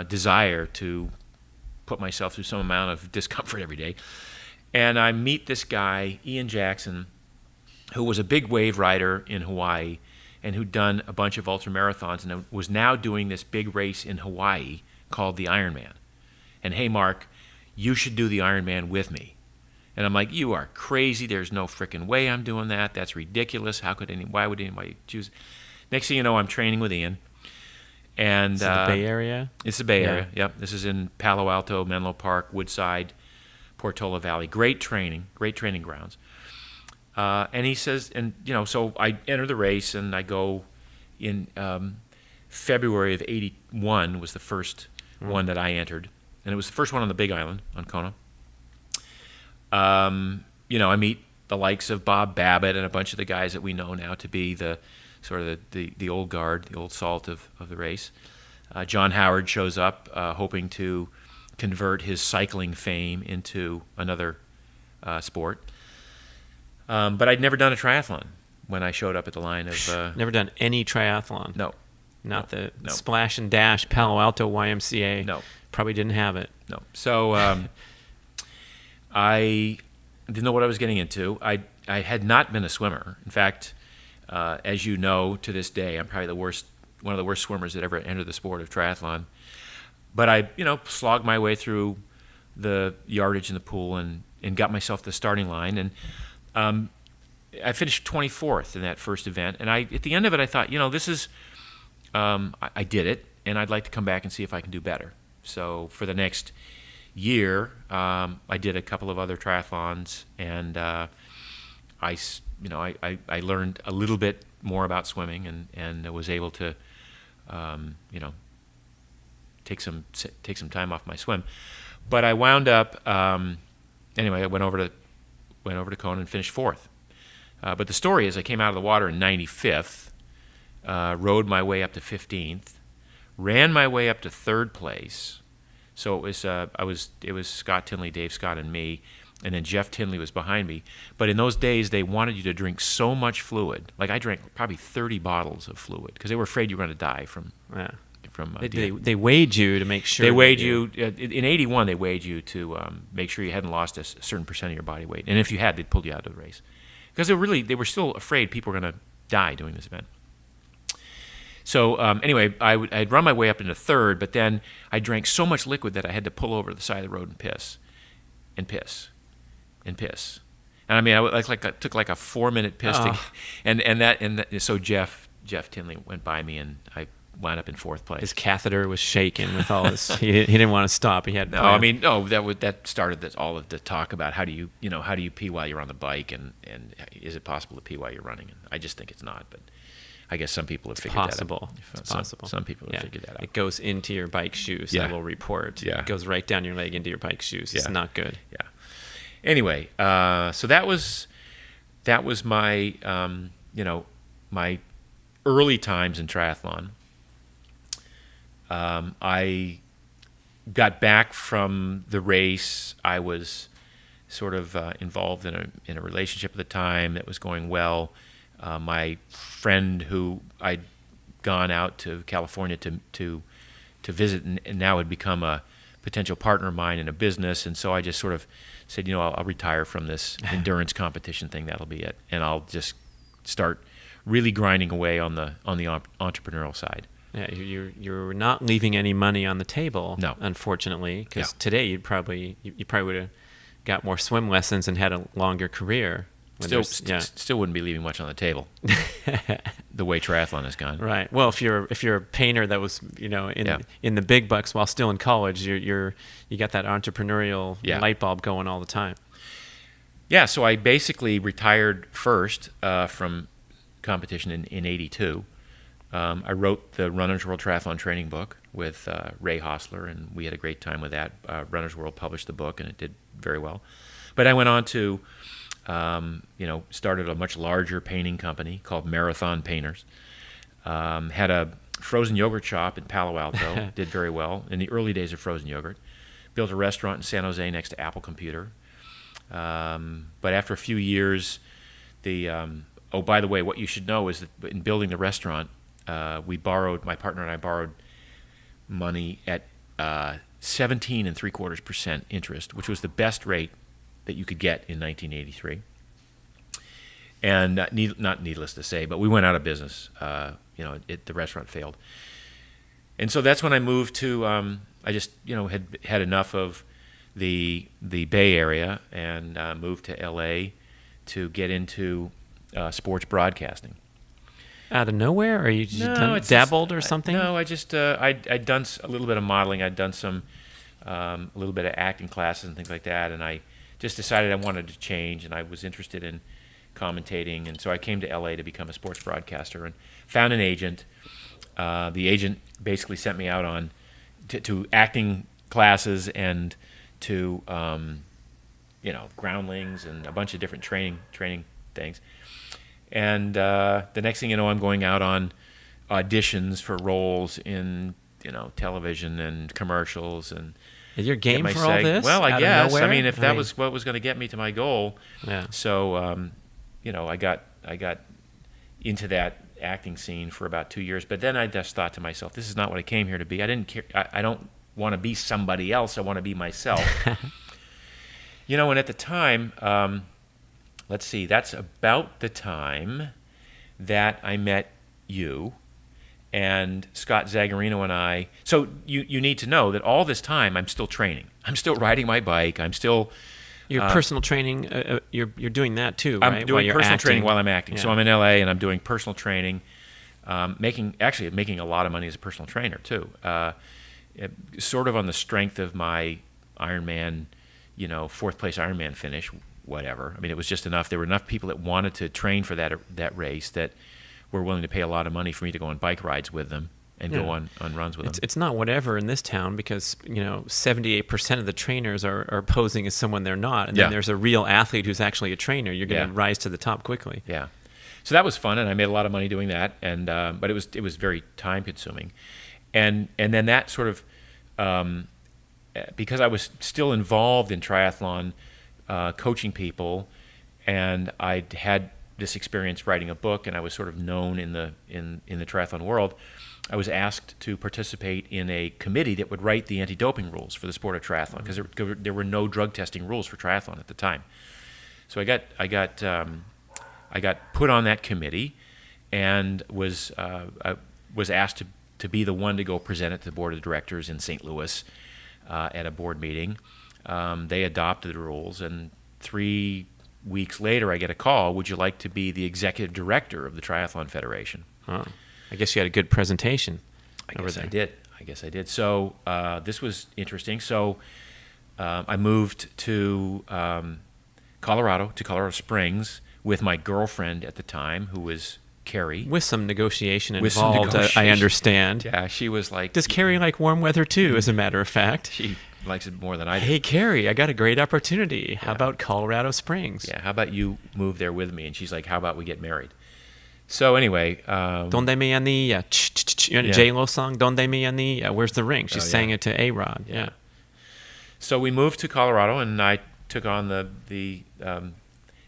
desire to put myself through some amount of discomfort every day. And I meet this guy, Ian Jackson, who was a big wave rider in Hawaii and who'd done a bunch of ultramarathons and was now doing this big race in Hawaii called the Ironman. And hey, Mark, you should do the Ironman with me. And I'm like, you are crazy. There's no frickin' way I'm doing that. That's ridiculous. Why would anybody choose? Next thing you know, I'm training with Ian. And Is it the Bay Area? It's the Bay Area, yep. This is in Palo Alto, Menlo Park, Woodside, Portola Valley. Great training grounds. And he says, and so I enter the race, and I go in February of '81 was the first one that I entered, and it was the first one on the Big Island on Kona. I meet the likes of Bob Babbitt and a bunch of the guys that we know now to be the sort of the old guard, the old salt of the race. John Howard shows up, hoping to convert his cycling fame into another sport. But I'd never done a triathlon when I showed up at the line of... Never done any triathlon? No. Not the Splash and Dash Palo Alto YMCA? No. Probably didn't have it? No. So I didn't know what I was getting into. I had not been a swimmer. In fact, as you know, to this day, I'm probably one of the worst swimmers that ever entered the sport of triathlon. But I, slogged my way through the yardage in the pool and got myself to the starting line. And I finished 24th in that first event. And at the end of it, I thought, this is, I did it, and I'd like to come back and see if I can do better. So for the next year, I did a couple of other triathlons, and I learned a little bit more about swimming, and was able to, take some time off my swim. But I wound up anyway. I went over to Kona and finished 4th. But the story is, I came out of the water in 95th, rode my way up to 15th, ran my way up to 3rd place. So it was Scott Tinley, Dave Scott, and me, and then Jeff Tinley was behind me. But in those days, they wanted you to drink so much fluid. Like, I drank probably 30 bottles of fluid because they were afraid you were going to die from. Yeah. They weighed you to make sure. They weighed you in '81. They weighed you to make sure you hadn't lost a certain percent of your body weight, and if you had, they pulled you out of the race because they were still afraid people were going to die doing this event. So anyway, I'd run my way up into 3rd, but then I drank so much liquid that I had to pull over to the side of the road and piss. And I mean, I took like a 4-minute piss, so Jeff Tinley went by me, and I wound up in 4th place. His catheter was shaking with all this. he didn't want to stop. He had that started all of the talk about how do you pee while you're on the bike, and is it possible to pee while you're running? And I just think it's not, but I guess some people have figured that out. It's possible. Some people have figured that out. It goes into your bike shoes. Yeah. I will report. Yeah. It goes right down your leg into your bike shoes. It's not good. Yeah. Anyway, so that was my my early times in triathlon. I got back from the race. I was sort of involved in a relationship at the time that was going well. My friend who I'd gone out to California to visit and now had become a potential partner of mine in a business, and so I just sort of said, I'll retire from this endurance competition thing. That'll be it, and I'll just start really grinding away on the entrepreneurial side. Yeah, you're not leaving any money on the table. No, unfortunately, because today you probably would have got more swim lessons and had a longer career. Still wouldn't be leaving much on the table. The way triathlon has gone. Right. Well, if you're a painter that was in the big bucks while still in college, you got that entrepreneurial light bulb going all the time. Yeah. So I basically retired first from competition in '82. I wrote the Runner's World Triathlon Training book with Ray Hostler, and we had a great time with that. Runner's World published the book, and it did very well. But I went on to started a much larger painting company called Marathon Painters. Had a frozen yogurt shop in Palo Alto, did very well in the early days of frozen yogurt. Built a restaurant in San Jose next to Apple Computer. But after a few years, by the way, what you should know is that in building the restaurant, my partner and I borrowed money at 17.75% interest, which was the best rate that you could get in 1983. And not needless to say, but we went out of business. The restaurant failed. And so that's when I moved to, I just, had enough of the Bay Area and moved to LA to get into sports broadcasting. Out of nowhere? Or you dabbled or something? No, I just, I'd done a little bit of modeling. I'd done some, a little bit of acting classes and things like that. And I just decided I wanted to change, and I was interested in commentating, and so I came to LA to become a sports broadcaster and found an agent. The agent basically sent me out on to acting classes and to groundlings and a bunch of different training things. And the next thing you know, I'm going out on auditions for roles in television and commercials, and Is your game for all this? Well, I out guess. Of nowhere? I mean, if that was what was going to get me to my goal. Yeah. So I got into that acting scene for about 2 years, but then I just thought to myself, this is not what I came here to be. I didn't care. I don't want to be somebody else. I want to be myself. And at the time, let's see, that's about the time that I met you and Scott Zagarino and I. So you need to know that all this time I'm still training. I'm still riding my bike. I'm still your personal training. You're doing that too, right? I'm doing personal training while I'm acting. Yeah. So I'm in LA and I'm doing personal training, making a lot of money as a personal trainer too. Sort of on the strength of my Ironman, fourth place Ironman finish, whatever. I mean, it was just enough. There were enough people that wanted to train for that race that were willing to pay a lot of money for me to go on bike rides with them and go on runs with them. It's not whatever in this town because 78% of the trainers are posing as someone they're not, and then there's a real athlete who's actually a trainer. You're going to rise to the top quickly. Yeah, so that was fun, and I made a lot of money doing that. And but it was very time consuming, and then that sort of because I was still involved in triathlon, coaching people, and I'd had this experience writing a book, and I was sort of known in the triathlon world. I was asked to participate in a committee that would write the anti-doping rules for the sport of triathlon, because there were no drug testing rules for triathlon at the time. So I got put on that committee, and was asked to be the one to go present it to the board of directors in St. Louis at a board meeting. They adopted the rules, and 3 weeks later, I get a call. Would you like to be the executive director of the Triathlon Federation? Oh. I guess you had a good presentation. I guess I did. So this was interesting. So I moved to Colorado Springs with my girlfriend at the time, who was Carrie. With some negotiation involved, I understand. Yeah, she was like... Does Carrie like warm weather too, as a matter of fact? She likes it more than I do. Hey, Carrie, I got a great opportunity. How about Colorado Springs? Yeah, how about you move there with me? And she's like, how about we get married? So anyway... Donde me anilla? J-Lo song, Donde me anilla? Where's the ring? She sang it to A.Rod. Yeah. So we moved to Colorado, and I took on the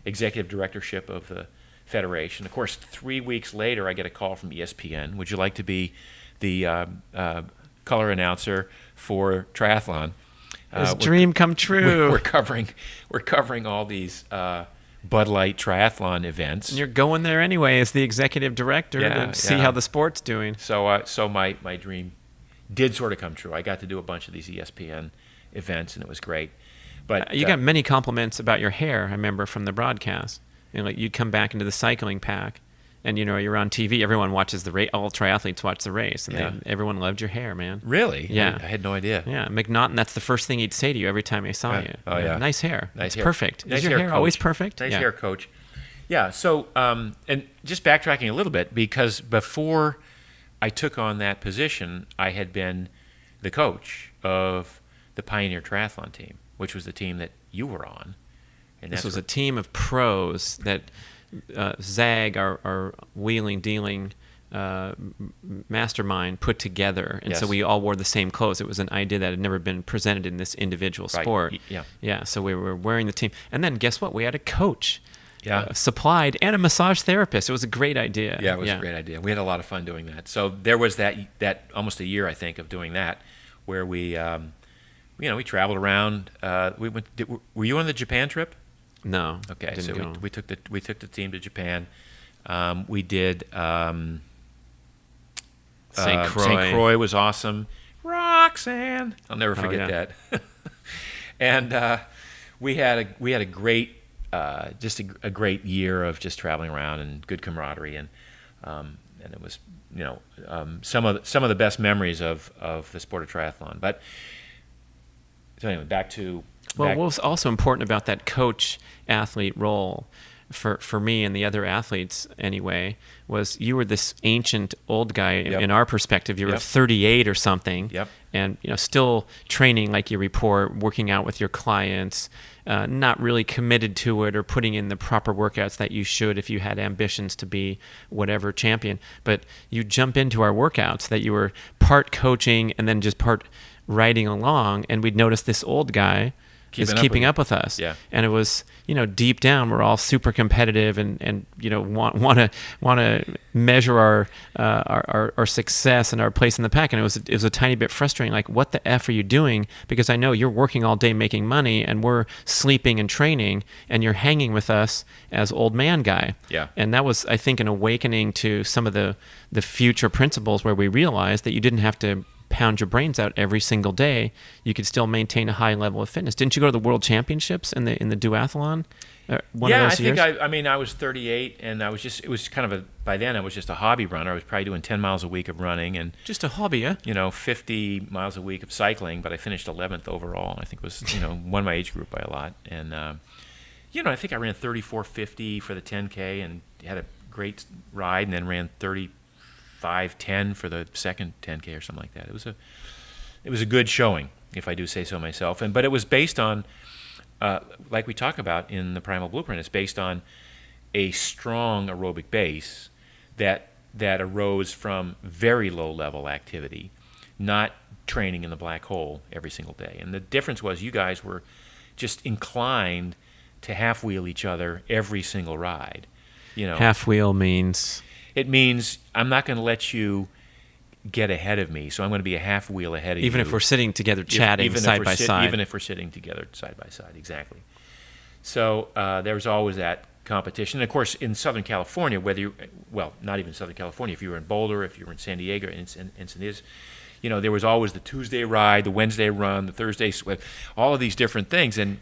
executive directorship of the federation. Of course, 3 weeks later, I get a call from ESPN. Would you like to be the color announcer for triathlon? His dream come true. We're covering all these Bud Light triathlon events. And you're going there anyway as the executive director to see how the sport's doing. So my dream did sort of come true. I got to do a bunch of these ESPN events, and it was great. But you got many compliments about your hair, I remember, from the broadcast. You'd come back into the cycling pack, and you're on TV. Everyone watches the race. All triathletes watch the race, and everyone loved your hair, man. Really? Yeah, I had no idea. Yeah, McNaughton. That's the first thing he'd say to you every time he saw you. Oh yeah, nice hair. Nice hair. Perfect. Nice Is your hair coach. always perfect? Nice hair, coach. Yeah. So, and just backtracking a little bit, because before I took on that position, I had been the coach of the Pioneer Triathlon team, which was the team that you were on. And this was a team of pros that Zag, our wheeling, dealing mastermind, put together. And so we all wore the same clothes. It was an idea that had never been presented in this individual sport. Yeah. Yeah, so we were wearing the team. And then guess what? We had a coach. Yeah. Supplied, and a massage therapist. It was a great idea. Yeah, it was a great idea. We had a lot of fun doing that. So there was that almost a year, I think, of doing that, where we traveled around. Were you on the Japan trip? No. Okay, so we took the team to Japan. We did St. Croix. St. Croix was awesome. Roxanne, I'll never forget that. And we had a great just a great year of just traveling around and good camaraderie, and it was some of the best memories of the sport of triathlon. But so anyway, back to. Well, what was also important about that coach-athlete role for me and the other athletes anyway, was you were this ancient old guy. Yep. In our perspective. You were Yep. 38 or something. Yep. And still training like you report, working out with your clients, not really committed to it or putting in the proper workouts that you should if you had ambitions to be whatever champion. But you jump into our workouts that you were part coaching and then just part riding along, and we'd notice this old guy is keeping up with us. Yeah. And it was, deep down, we're all super competitive and want to measure our success and our place in the pack. And it was a tiny bit frustrating. Like, what the F are you doing? Because I know you're working all day making money and we're sleeping and training, and you're hanging with us as old man guy. Yeah. And that was, I think, an awakening to some of the future principles where we realized that you didn't have to pound your brains out every single day. You could still maintain a high level of fitness. Didn't you go to the World Championships in the duathlon? One of those years? I was 38, and by then I was just a hobby runner. I was probably doing 10 miles a week of running and just a hobby, yeah. 50 miles a week of cycling, but I finished 11th overall. I think it was, won my age group by a lot. And, I think I ran 34:50 for the 10K and had a great ride, and then ran 35:10 for the second 10K or something like that. It was a good showing, if I do say so myself. But it was based on, like we talk about in the Primal Blueprint, it's based on a strong aerobic base that arose from very low level activity, not training in the black hole every single day. And the difference was you guys were just inclined to half wheel each other every single ride. Half wheel means? It means I'm not going to let you get ahead of me, so I'm going to be a half wheel ahead of you. Even if we're sitting together chatting side by side. Even if we're sitting together side by side, exactly. So there was always that competition. And of course, in Southern California, not even Southern California, if you were in Boulder, if you were in San Diego, there was always the Tuesday ride, the Wednesday run, the Thursday swim, all of these different things, and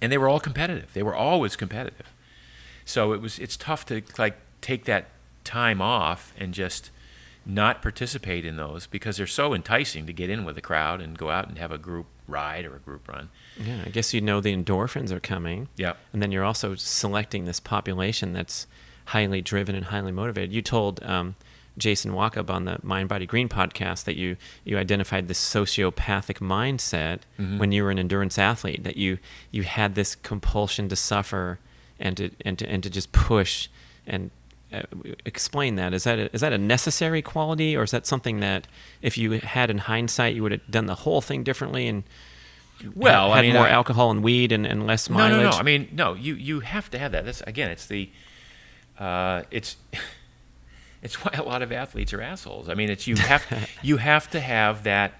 they were all competitive. They were always competitive. So it's tough to take that time off and just not participate in those because they're so enticing to get in with the crowd and go out and have a group ride or a group run. Yeah, I guess the endorphins are coming. Yeah. And then you're also selecting this population that's highly driven and highly motivated. You told Jason Wakab on the Mind Body Green podcast that you identified this sociopathic mindset when you were an endurance athlete, that you had this compulsion to suffer and to just push and explain that. Is that a necessary quality, or is that something that if you had in hindsight you would have done the whole thing differently and had more alcohol and weed and less mileage? No. You have to have that. That's again, it's it's why a lot of athletes are assholes. It's you have to have that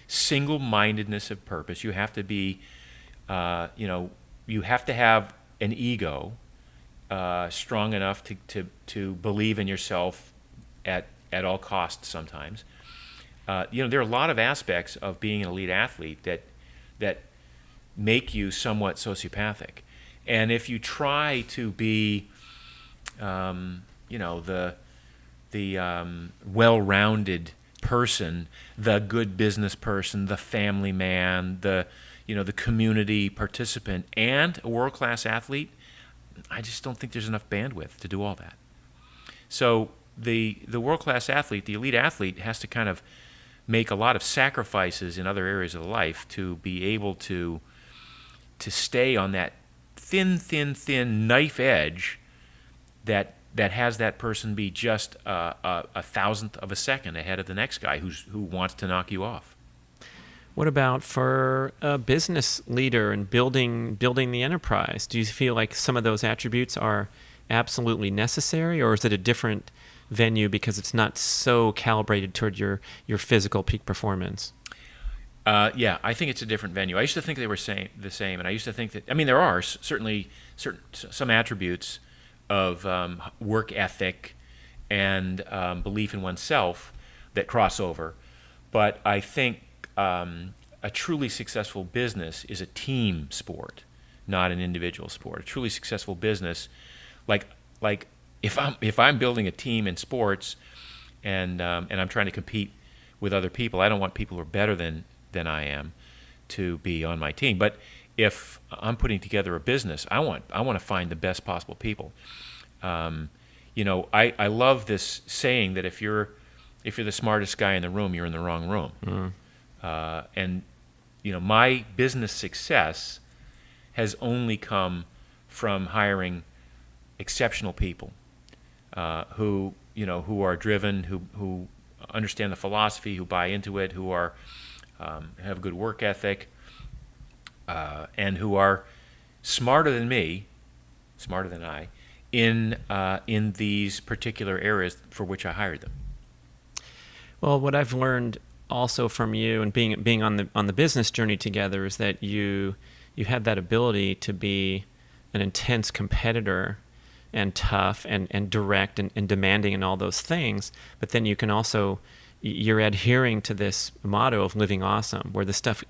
single-mindedness of purpose. You have to be, you have to have an ego strong enough to believe in yourself at all costs sometimes. There are a lot of aspects of being an elite athlete that make you somewhat sociopathic. And if you try to be, the well-rounded person, the good business person, the family man, the community participant, and a world-class athlete, I just don't think there's enough bandwidth to do all that. So the world-class athlete, the elite athlete, has to kind of make a lot of sacrifices in other areas of life to be able to stay on that thin knife edge that has that person be just a thousandth of a second ahead of the next guy who wants to knock you off. What about for a business leader and building the enterprise? Do you feel like some of those attributes are absolutely necessary, or is it a different venue because it's not so calibrated toward your physical peak performance? Yeah, I think it's a different venue. I used to think they were the same, and I used to think that there are certainly some attributes of work ethic and belief in oneself that cross over, but I think a truly successful business is a team sport, not an individual sport. A truly successful business, like if I'm building a team in sports, and I'm trying to compete with other people, I don't want people who are better than I am to be on my team. But if I'm putting together a business, I want to find the best possible people. I love this saying that if you're the smartest guy in the room, you're in the wrong room. And my business success has only come from hiring exceptional people who are driven, who understand the philosophy, who buy into it, who are have good work ethic, and who are smarter than I, in these particular areas for which I hired them. Well, what I've learned also from you and being on the business journey together is that you have that ability to be an intense competitor and tough and direct and demanding and all those things, but then you can also, you're adhering to this motto of living awesome, where the stuff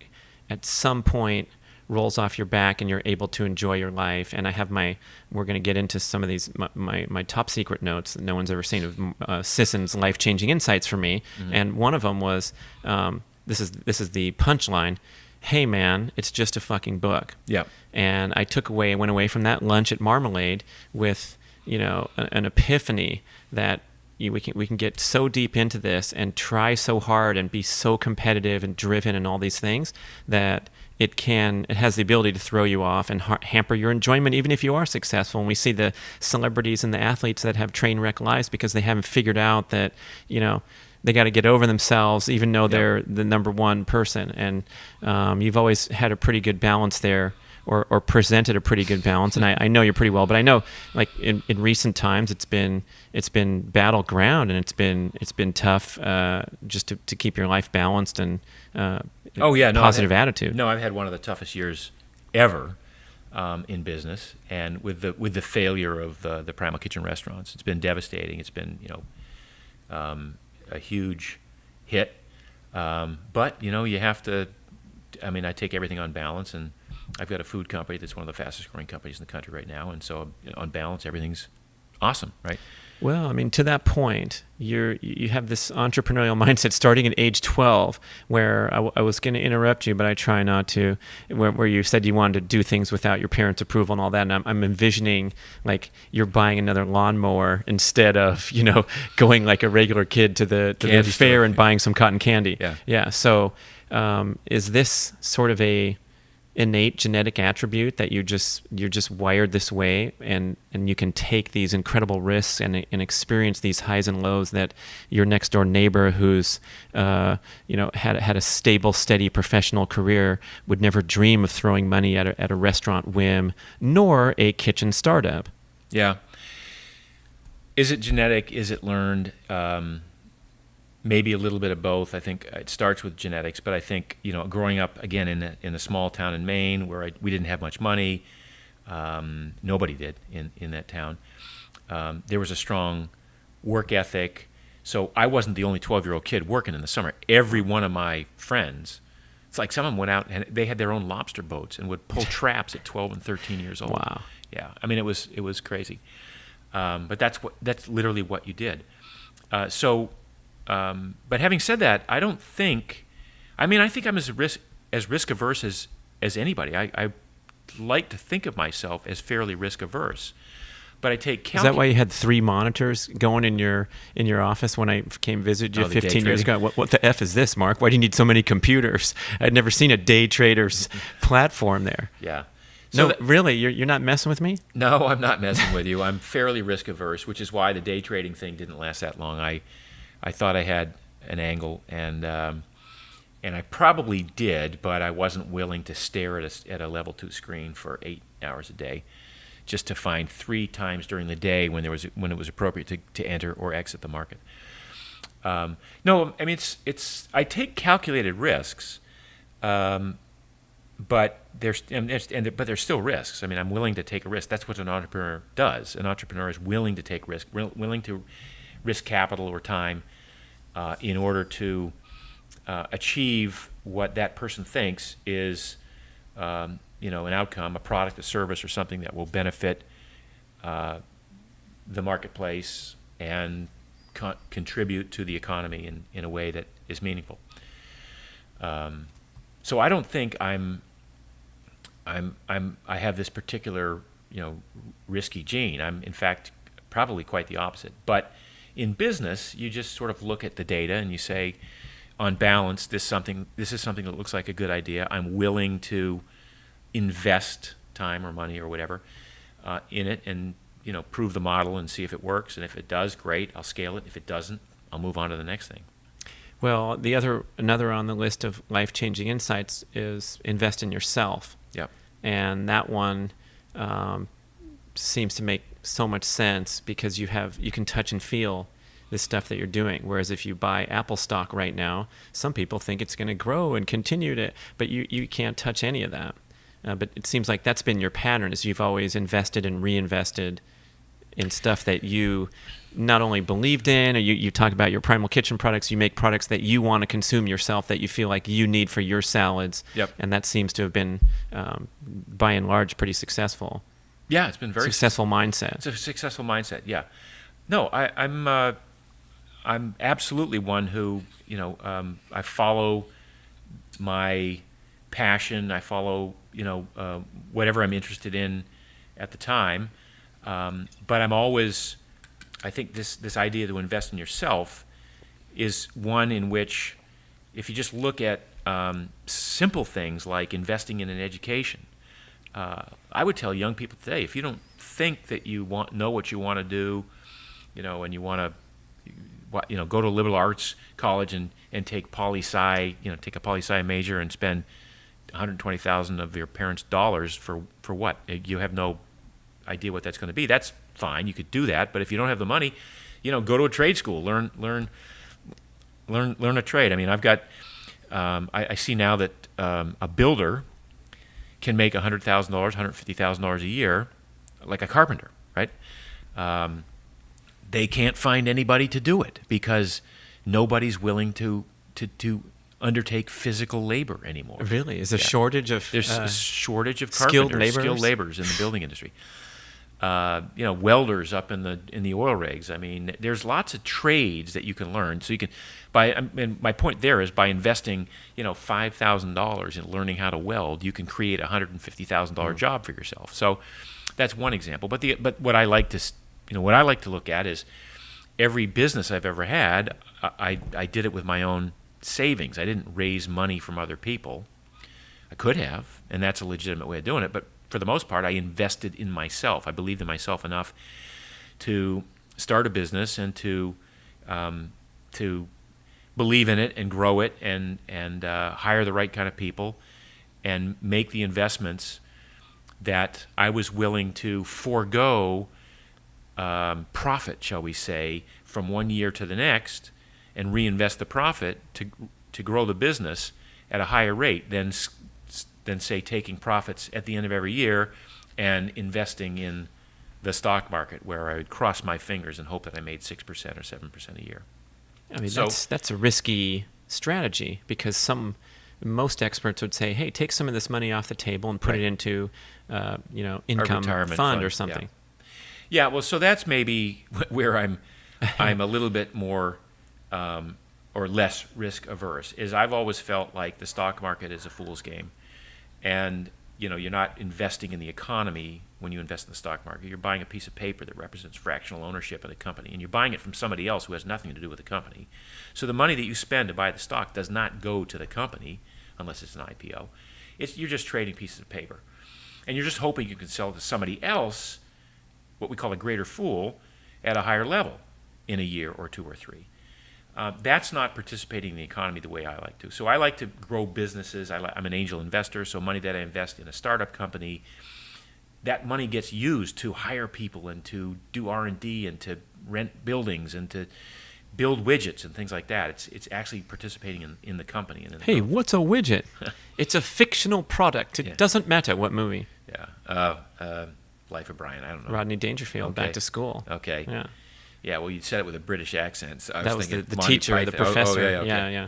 at some point rolls off your back and you're able to enjoy your life. And I have we're going to get into some of these, my top secret notes that no one's ever seen of Sisson's life-changing insights for me. Mm-hmm. And one of them was, this is the punchline, hey man, it's just a fucking book. Yeah. And I went away from that lunch at Marmalade with, an epiphany that we can get so deep into this and try so hard and be so competitive and driven and all these things that it has the ability to throw you off and hamper your enjoyment, even if you are successful. And we see the celebrities and the athletes that have train wreck lives because they haven't figured out that, they got to get over themselves, even though they're the number one person. And you've always had a pretty good balance there, or presented a pretty good balance. And I know you're pretty well, but I know, like in recent times, it's been battleground, and it's been tough just to keep your life balanced and positive attitude. No, I've had one of the toughest years ever in business, and with the failure of the Primal Kitchen restaurants, it's been devastating. It's been a huge hit, but you have to. I mean, I take everything on balance, and I've got a food company that's one of the fastest growing companies in the country right now, and so on balance, everything's awesome, right? Well, I mean, to that point, you have this entrepreneurial mindset starting at age 12, where I was going to interrupt you, but I try not to, where you said you wanted to do things without your parents' approval and all that, and I'm envisioning, like, you're buying another lawnmower instead of, going like a regular kid to the fair and buying some cotton candy. Yeah. So is this sort of a innate genetic attribute that you're just wired this way, and you can take these incredible risks and experience these highs and lows that your next door neighbor who's had a stable, steady professional career would never dream of throwing money at a restaurant whim, nor a kitchen startup? Yeah. Is it genetic? Is it learned? Maybe a little bit of both. I think it starts with genetics, but I think growing up again in a small town in Maine where we didn't have much money, nobody did in that town. There was a strong work ethic, so I wasn't the only 12-year-old kid working in the summer. Every one of my friends, it's like some of them went out and they had their own lobster boats and would pull traps at 12 and 13 years old. Wow. Yeah, I mean it was crazy, but that's literally what you did. But having said that, I think I'm as risk averse as anybody. I like to think of myself as fairly risk averse, but I take. Is that why you had 3 monitors going in your office when I came visit you 15 years ago? What the F is this, Mark? Why do you need so many computers? I'd never seen a day trader's platform there. Yeah. So really, you're not messing with me? No, I'm not messing with you. I'm fairly risk averse, which is why the day trading thing didn't last that long. I thought I had an angle, and I probably did, but I wasn't willing to stare at a level 2 screen for 8 hours a day, just to find 3 times during the day when it was appropriate to enter or exit the market. No, I mean I take calculated risks, but there's still risks. I mean, I'm willing to take a risk. That's what an entrepreneur does. An entrepreneur is willing to take risk, willing to risk capital or time in order to achieve what that person thinks is, an outcome, a product, a service, or something that will benefit the marketplace and contribute to the economy in a way that is meaningful. So I don't think I'm I have this particular, risky gene. I'm in fact probably quite the opposite. But in business, you just sort of look at the data and you say, on balance, this is something that looks like a good idea. I'm willing to invest time or money or whatever in it, and prove the model and see if it works. And if it does, great, I'll scale it. If it doesn't, I'll move on to the next thing. Well, another on the list of life-changing insights is invest in yourself. Yep. And that one seems to make so much sense because you can touch and feel the stuff that you're doing. Whereas if you buy Apple stock right now, some people think it's going to grow and continue to, but you can't touch any of that. But it seems like that's been your pattern, is you've always invested and reinvested in stuff that you not only believed in, or you talk about your Primal Kitchen products, you make products that you want to consume yourself, that you feel like you need for your salads. Yep. And that seems to have been, by and large, pretty successful. Yeah, it's been very successful mindset. It's a successful mindset, yeah. No, I'm absolutely one who, I follow my passion. I follow, whatever I'm interested in at the time. But I'm always, I think this idea to invest in yourself is one in which, if you just look at simple things like investing in an education, I would tell young people today, if you don't think that you know what you want to do, and you want to, go to a liberal arts college and take poli-sci, take a poli-sci major and spend $120,000 of your parents' dollars for what? You have no idea what that's going to be. That's fine. You could do that, but if you don't have the money, go to a trade school, learn a trade. I mean, I've got, I see now that a builder can make $100,000, $150,000 a year, like a carpenter, right? They can't find anybody to do it because nobody's willing to undertake physical labor anymore. Really? Is there a shortage of there's a shortage of skilled laborers in the building industry. Welders up in the oil rigs. I mean, there's lots of trades that you can learn. So you can, my point there is, by investing, $5,000 in learning how to weld, you can create a $150,000 job for yourself. So that's one example. But what I like to look at is every business I've ever had, I did it with my own savings. I didn't raise money from other people. I could have, and that's a legitimate way of doing it. But for the most part, I invested in myself. I believed in myself enough to start a business and to believe in it and grow it and hire the right kind of people and make the investments that I was willing to forego profit, shall we say, from one year to the next, and reinvest the profit to grow the business at a higher rate than say taking profits at the end of every year and investing in the stock market, where I would cross my fingers and hope that I made 6% or 7% a year. I mean, that's a risky strategy, because most experts would say, hey, take some of this money off the table and put it into income fund or something. Yeah, well, so that's maybe where I'm a little bit more or less risk averse. Is I've always felt like the stock market is a fool's game, and you're not investing in the economy when you invest in the stock market. You're buying a piece of paper that represents fractional ownership of the company, and you're buying it from somebody else who has nothing to do with the company. So the money that you spend to buy the stock does not go to the company unless it's an IPO. You're just trading pieces of paper, and you're just hoping you can sell it to somebody else, what we call a greater fool, at a higher level in a year or two or three. That's not participating in the economy the way I like to. So I like to grow businesses. I'm an angel investor, so money that I invest in a startup company, that money gets used to hire people and to do R&D and to rent buildings and to build widgets and things like that. It's actually participating in the company. And hey, what's a widget? It's a fictional product. It doesn't matter what movie. Yeah. Life of Brian, I don't know. Rodney Dangerfield, Okay. Back to School. Okay. Yeah. Yeah, well, you said it with a British accent. So That was thinking the Monty teacher, the Python. professor. Oh, yeah.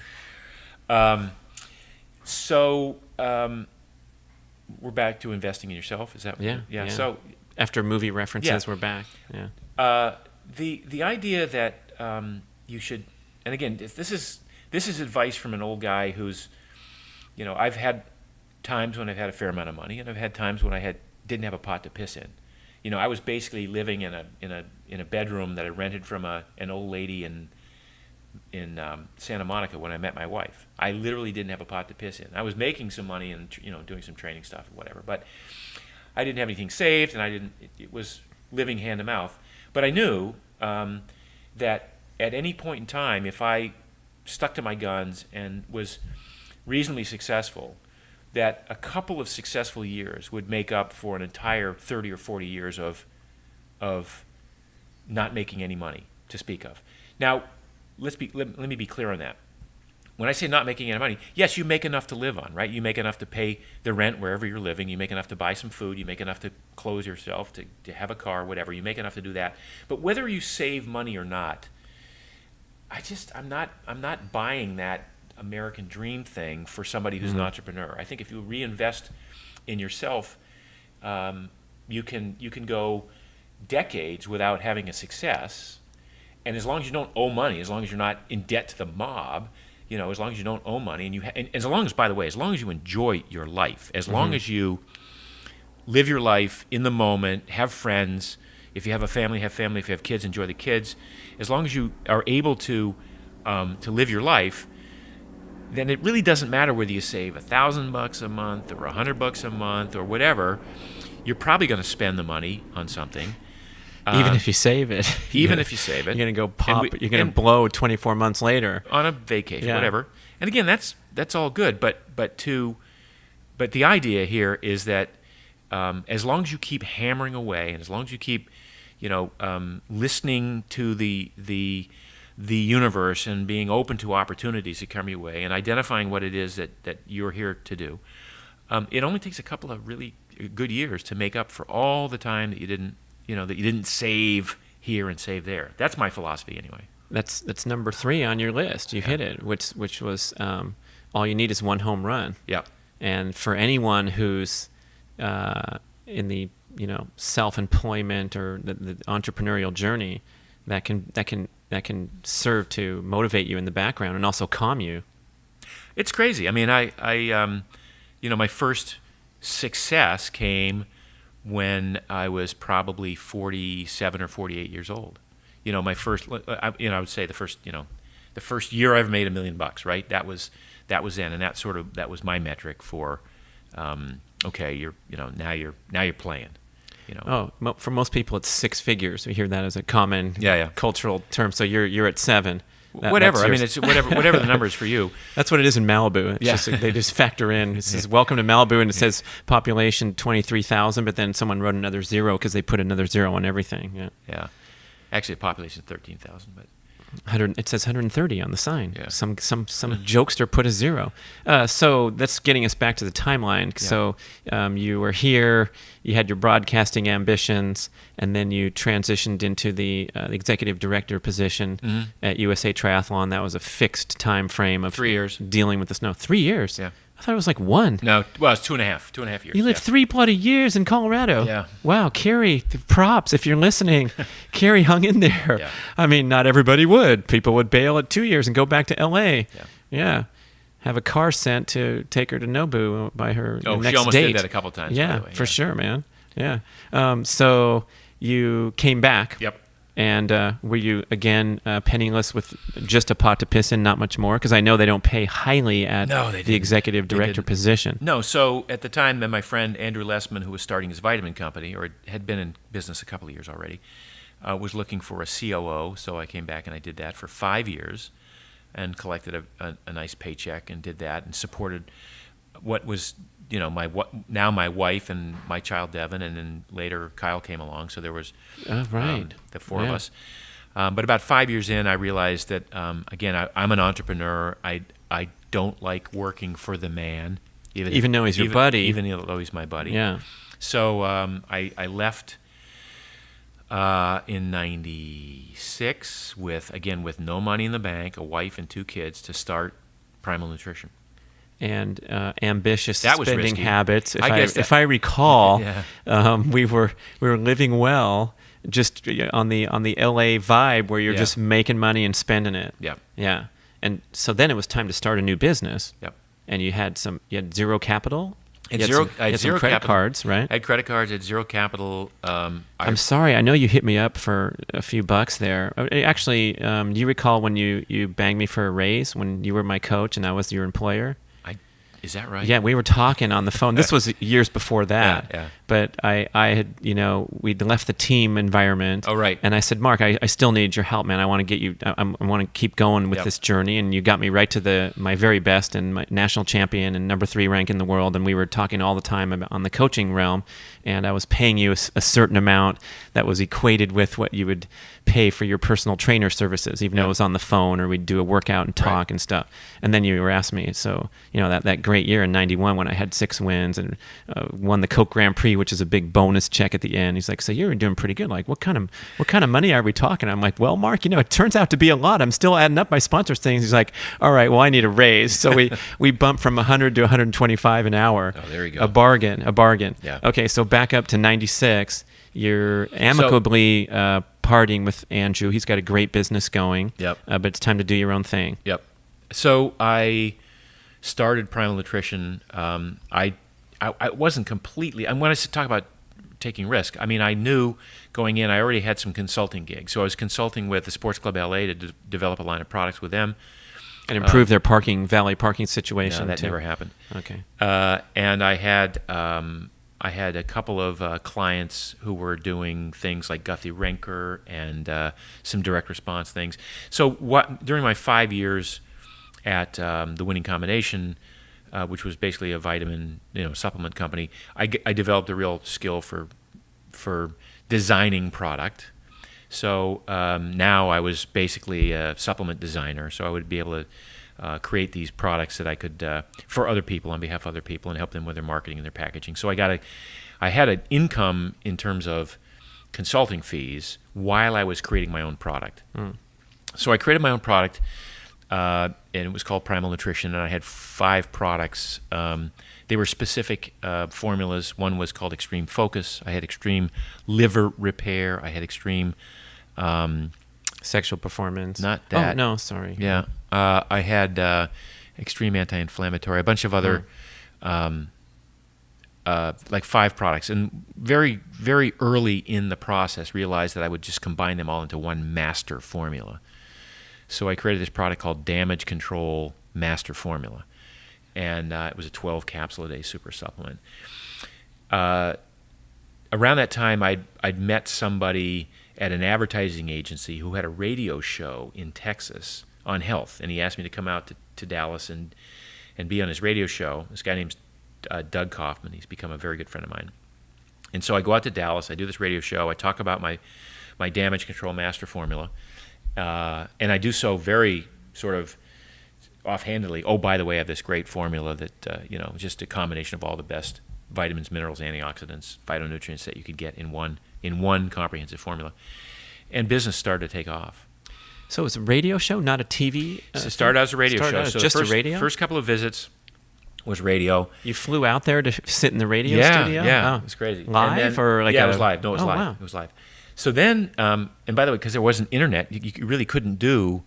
We're back to investing in yourself. Is that? Yeah. So after movie references, we're back. Yeah. the idea that you should, and again, this is advice from an old guy who's, I've had times when I've had a fair amount of money, and I've had times when didn't have a pot to piss in. I was basically living in a bedroom that I rented from an old lady in Santa Monica when I met my wife. I literally didn't have a pot to piss in. I was making some money and doing some training stuff and whatever, but I didn't have anything saved, and it was living hand to mouth. But I knew that at any point in time, if I stuck to my guns and was reasonably successful, that a couple of successful years would make up for an entire 30 or 40 years of not making any money to speak of. Now, let me be clear on that. When I say not making any money, yes, you make enough to live on, right? You make enough to pay the rent wherever you're living. You make enough to buy some food. You make enough to clothe yourself, to have a car, whatever. You make enough to do that. But whether you save money or not, I'm not buying that American dream thing for somebody who's an entrepreneur. I think if you reinvest in yourself, you can go decades without having a success. And as long as you don't owe money, as long as you're not in debt to the mob, as long as you don't owe money, and as long as, by the way, as long as you enjoy your life, as long as you live your life in the moment, have friends, if you have a family, have family, if you have kids, enjoy the kids, as long as you are able to live your life, then it really doesn't matter whether you save $1,000 a month or $100 a month or whatever. You're probably going to spend the money on something. Even if you save it. Even if you save it. You're going to go pop, you're going to blow 24 months later. On a vacation, whatever. And again, that's all good. But the idea here is that as long as you keep hammering away, and as long as you keep, listening to the universe and being open to opportunities that come your way and identifying what it is that you're here to do, it only takes a couple of really good years to make up for all the time that you didn't save here and save there. That's my philosophy anyway. That's number 3 on your list. You hit it, which was all you need is one home run. Yeah. And for anyone who's in the self-employment or the entrepreneurial journey, that can serve to motivate you in the background and also calm you. It's crazy. I mean, I my first success came when I was probably 47 or 48 years old. My first, I would say the first year I ever made $1 million, right? That was then, and that was my metric for, okay, now you're playing. For most people, it's 6 figures. We hear that as a common cultural term. So you're at 7. Whatever. I mean, it's whatever the number is for you. That's what it is in Malibu. It's just, they just factor in. It says, welcome to Malibu, and it says population 23,000, but then someone wrote another 0 because they put another 0 on everything. Yeah. Yeah. Actually, the population is 13,000, but... It says 130 on the sign. Yeah. Some jokester put a 0. So that's getting us back to the timeline. Yeah. So you were here, you had your broadcasting ambitions, and then you transitioned into the executive director position at USA Triathlon. That was a fixed time frame of 3 years dealing with the snow. 3 years. Yeah. I thought it was like 1. No, well, it's 2.5 years. You lived 3 bloody years in Colorado. Yeah. Wow, Carrie, props if you're listening. Carrie hung in there. Yeah. I mean, not everybody would. People would bail at 2 years and go back to L.A. Yeah. Have a car sent to take her to Nobu by her next date. She almost did that a couple times. Yeah, by the way. for sure, man. Yeah. So you came back. Yep. And were you, again, penniless with just a pot to piss in, not much more? Because I know they don't pay highly at the executive director position. No, so at the time, my friend Andrew Lessman, who was starting his vitamin company, or had been in business a couple of years already, was looking for a COO, so I came back and I did that for 5 years and collected a nice paycheck and did that and supported what was... my wife and my child Devin, and then later Kyle came along. So there was the 4 of us. But about 5 years in, I realized that again, I'm an entrepreneur. I don't like working for the man, even though he's your buddy. Even though he's my buddy. Yeah. So I left in '96 with no money in the bank, a wife and 2 kids, to start Primal Nutrition. And ambitious that was spending risky. habits. If I recall, we were living well, just on the LA vibe where you're just making money and spending it. Yeah. Yeah. And so then it was time to start a new business. Yep. And you had 0 capital. At You zero, I had had some zero credit capital. cards, right? I had credit cards at zero capital. I'm sorry. I know you hit me up for a few bucks there. Actually, do you recall when you banged me for a raise when you were my coach and I was your employer? Is that right? Yeah, we were talking on the phone. This was years before that. Yeah. But I had, we'd left the team environment. Oh, right. And I said, Mark, I still need your help, man. I want to get you, I want to keep going with this journey. And you got me right to my very best and my national champion and number 3 rank in the world. And we were talking all the time about, on the coaching realm. And I was paying you a certain amount that was equated with what you would pay for your personal trainer services, even though it was on the phone or we'd do a workout and talk and stuff. And then you were asking me, so, that great year in 91 when I had 6 wins and won the Coke Grand Prix, which is a big bonus check at the end. He's like, so you're doing pretty good. Like, what kind of money are we talking? I'm like, well, Mark, it turns out to be a lot. I'm still adding up my sponsors things. He's like, all right, well, I need a raise. So we bumped from 100 to 125 an hour. Oh, there you go. A bargain. Yeah. Okay, so back up to 96. You're amicably partying with Andrew. He's got a great business going. Yep. But it's time to do your own thing. Yep. So I started Primal Nutrition. I wasn't completely. And when I talk about taking risk, I mean I knew going in. I already had some consulting gigs, so I was consulting with the Sports Club LA to develop a line of products with them and improve their valet parking situation. No, that too. never happened. Okay. And I had a couple of clients who were doing things like Guthrie Renker and some direct response things. So during my 5 years at the Winning Combination, which was basically a vitamin supplement company, I developed a real skill for designing product. So now I was basically a supplement designer, so I would be able to create these products that I could for other people on behalf of other people and help them with their marketing and their packaging. So I had an income in terms of consulting fees while I was creating my own product. So I created my own product, and it was called Primal Nutrition, and I had 5 products. They were specific formulas. One was called Extreme Focus. I had Extreme Liver Repair. I had Extreme Sexual Performance. Not that. Oh, no, sorry. Yeah. I had Extreme Anti-Inflammatory, a bunch of other, like 5 products. And very, very early in the process, realized that I would just combine them all into one master formula. So I created this product called Damage Control Master Formula. And it was a 12 capsule a day super supplement. Around that time, I'd met somebody at an advertising agency who had a radio show in Texas on health, and he asked me to come out to Dallas and be on his radio show. This guy named Doug Kaufman. He's become a very good friend of mine. And so I go out to Dallas. I do this radio show. I talk about my Damage Control Master Formula, and I do so very sort of offhandedly. Oh, by the way, I have this great formula that just a combination of all the best vitamins, minerals, antioxidants, phytonutrients that you could get in one comprehensive formula. And business started to take off. So it was a radio show, not a TV? So it started out as a radio show. So just a radio? First couple of visits was radio. You flew out there to sit in the radio studio? Yeah, Oh. it was crazy. Live? And then, or like it was live. No, it was live. Wow. It was live. So then, and by the way, because there wasn't internet, you really couldn't do,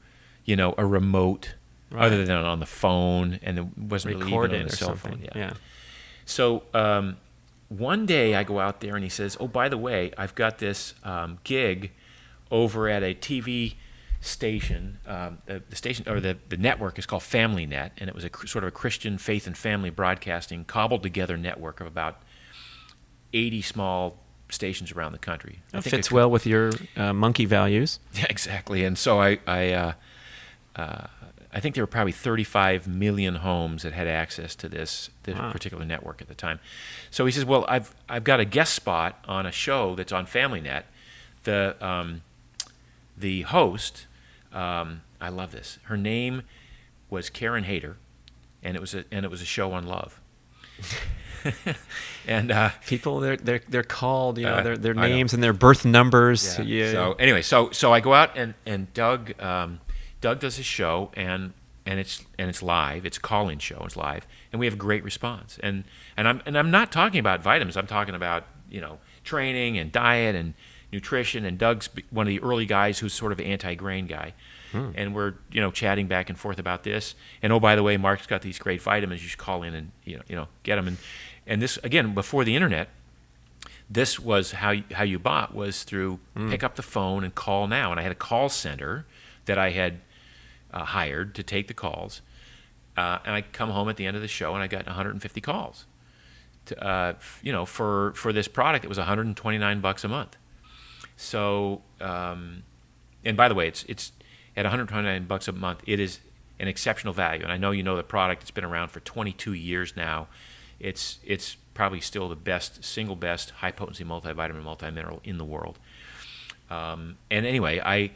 a remote other than on the phone, and it wasn't really even on a cell phone. Yeah. So one day I go out there and he says, "Oh, by the way, I've got this gig over at a TV station. The station or the network is called Family Net, and it was a sort of a Christian faith and family broadcasting cobbled together network of about 80 small stations around the country. That fits well with your monkey values. Yeah, exactly. And so I think there were probably 35 million homes that had access to this particular network at the time. So he says, "Well, I've got a guest spot on a show that's on Family Net. The host, I love this. Her name was Karen Hayter, and it was a show on love." And people, they're called, their I names know. and their birth numbers. Yeah. So anyway, so I go out and Doug does his show and it's live. It's a call-in show. It's live, and we have a great response. And I'm not talking about vitamins. I'm talking about training and diet and nutrition. And Doug's one of the early guys who's sort of an anti-grain guy. And we're chatting back and forth about this. And oh, by the way, Mark's got these great vitamins. You should call in and get them. And this, again, before the internet, this was how you bought, was through pick up the phone and call now. And I had a call center that I had hired to take the calls. And I come home at the end of the show and I got 150 calls. For this product, it was $129 a month. So, and by the way, it's at $129 a month. It is an exceptional value. And I know you know the product. It's been around for 22 years now. It's probably still the single best high potency multivitamin, multimineral in the world. And anyway,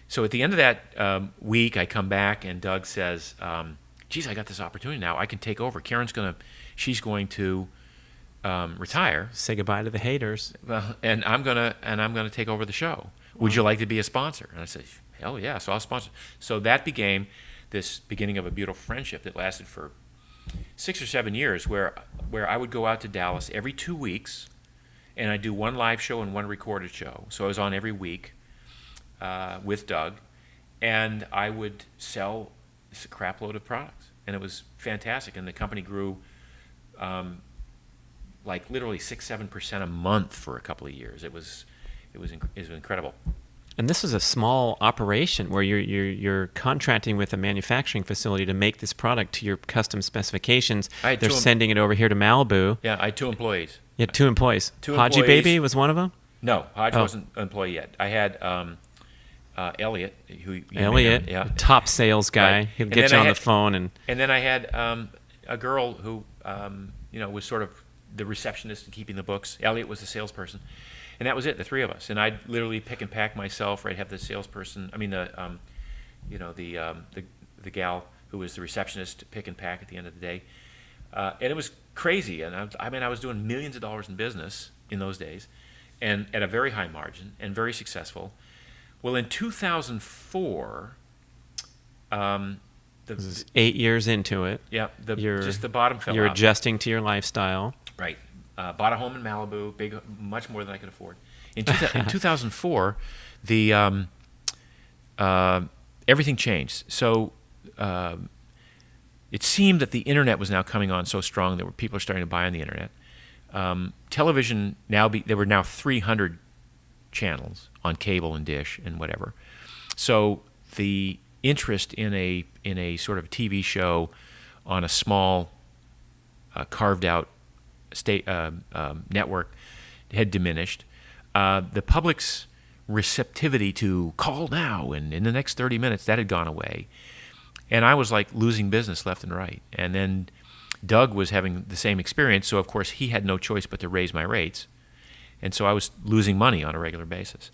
so at the end of that week, I come back and Doug says, geez, I got this opportunity now. I can take over. She's going to retire. Say goodbye to the haters. Well, and I'm gonna take over the show. Would you like to be a sponsor? And I said, hell yeah. So I'll sponsor. So that became this beginning of a beautiful friendship that lasted for 6 or 7 years, where I would go out to Dallas every 2 weeks, and I'd do one live show and one recorded show. So I was on every week with Doug, and I would sell a crap load of products, and it was fantastic. And the company grew like literally 6-7% a month for a couple of years. It was incredible. And this is a small operation where you're contracting with a manufacturing facility to make this product to your custom specifications. They're sending it over here to Malibu. Yeah, I had 2 employees. You had 2 employees. Haji employees. Baby was one of them? No, Haji wasn't an employee yet. I had Elliot, who top sales guy. Right. He'll get you on the phone. And then I had a girl who was sort of the receptionist and keeping the books. Elliot was the salesperson. And that was it, the 3 of us. And I'd literally pick and pack myself, or I'd have the salesperson, the gal who was the receptionist, pick and pack at the end of the day. And it was crazy. And I was doing millions of dollars in business in those days, and at a very high margin, and very successful. Well, in 2004, this is 8 years into it. Yeah, just the bottom fell out. You're adjusting to your lifestyle. Right. Bought a home in Malibu, much more than I could afford. In 2004, everything changed. So it seemed that the internet was now coming on so strong that people are starting to buy on the internet. Television there were now 300 channels on cable and dish and whatever. So the interest in a sort of TV show on a small carved out network had diminished. The public's receptivity to call now and in the next 30 minutes, that had gone away. And I was like losing business left and right. And then Doug was having the same experience, so of course he had no choice but to raise my rates. And so I was losing money on a regular basis.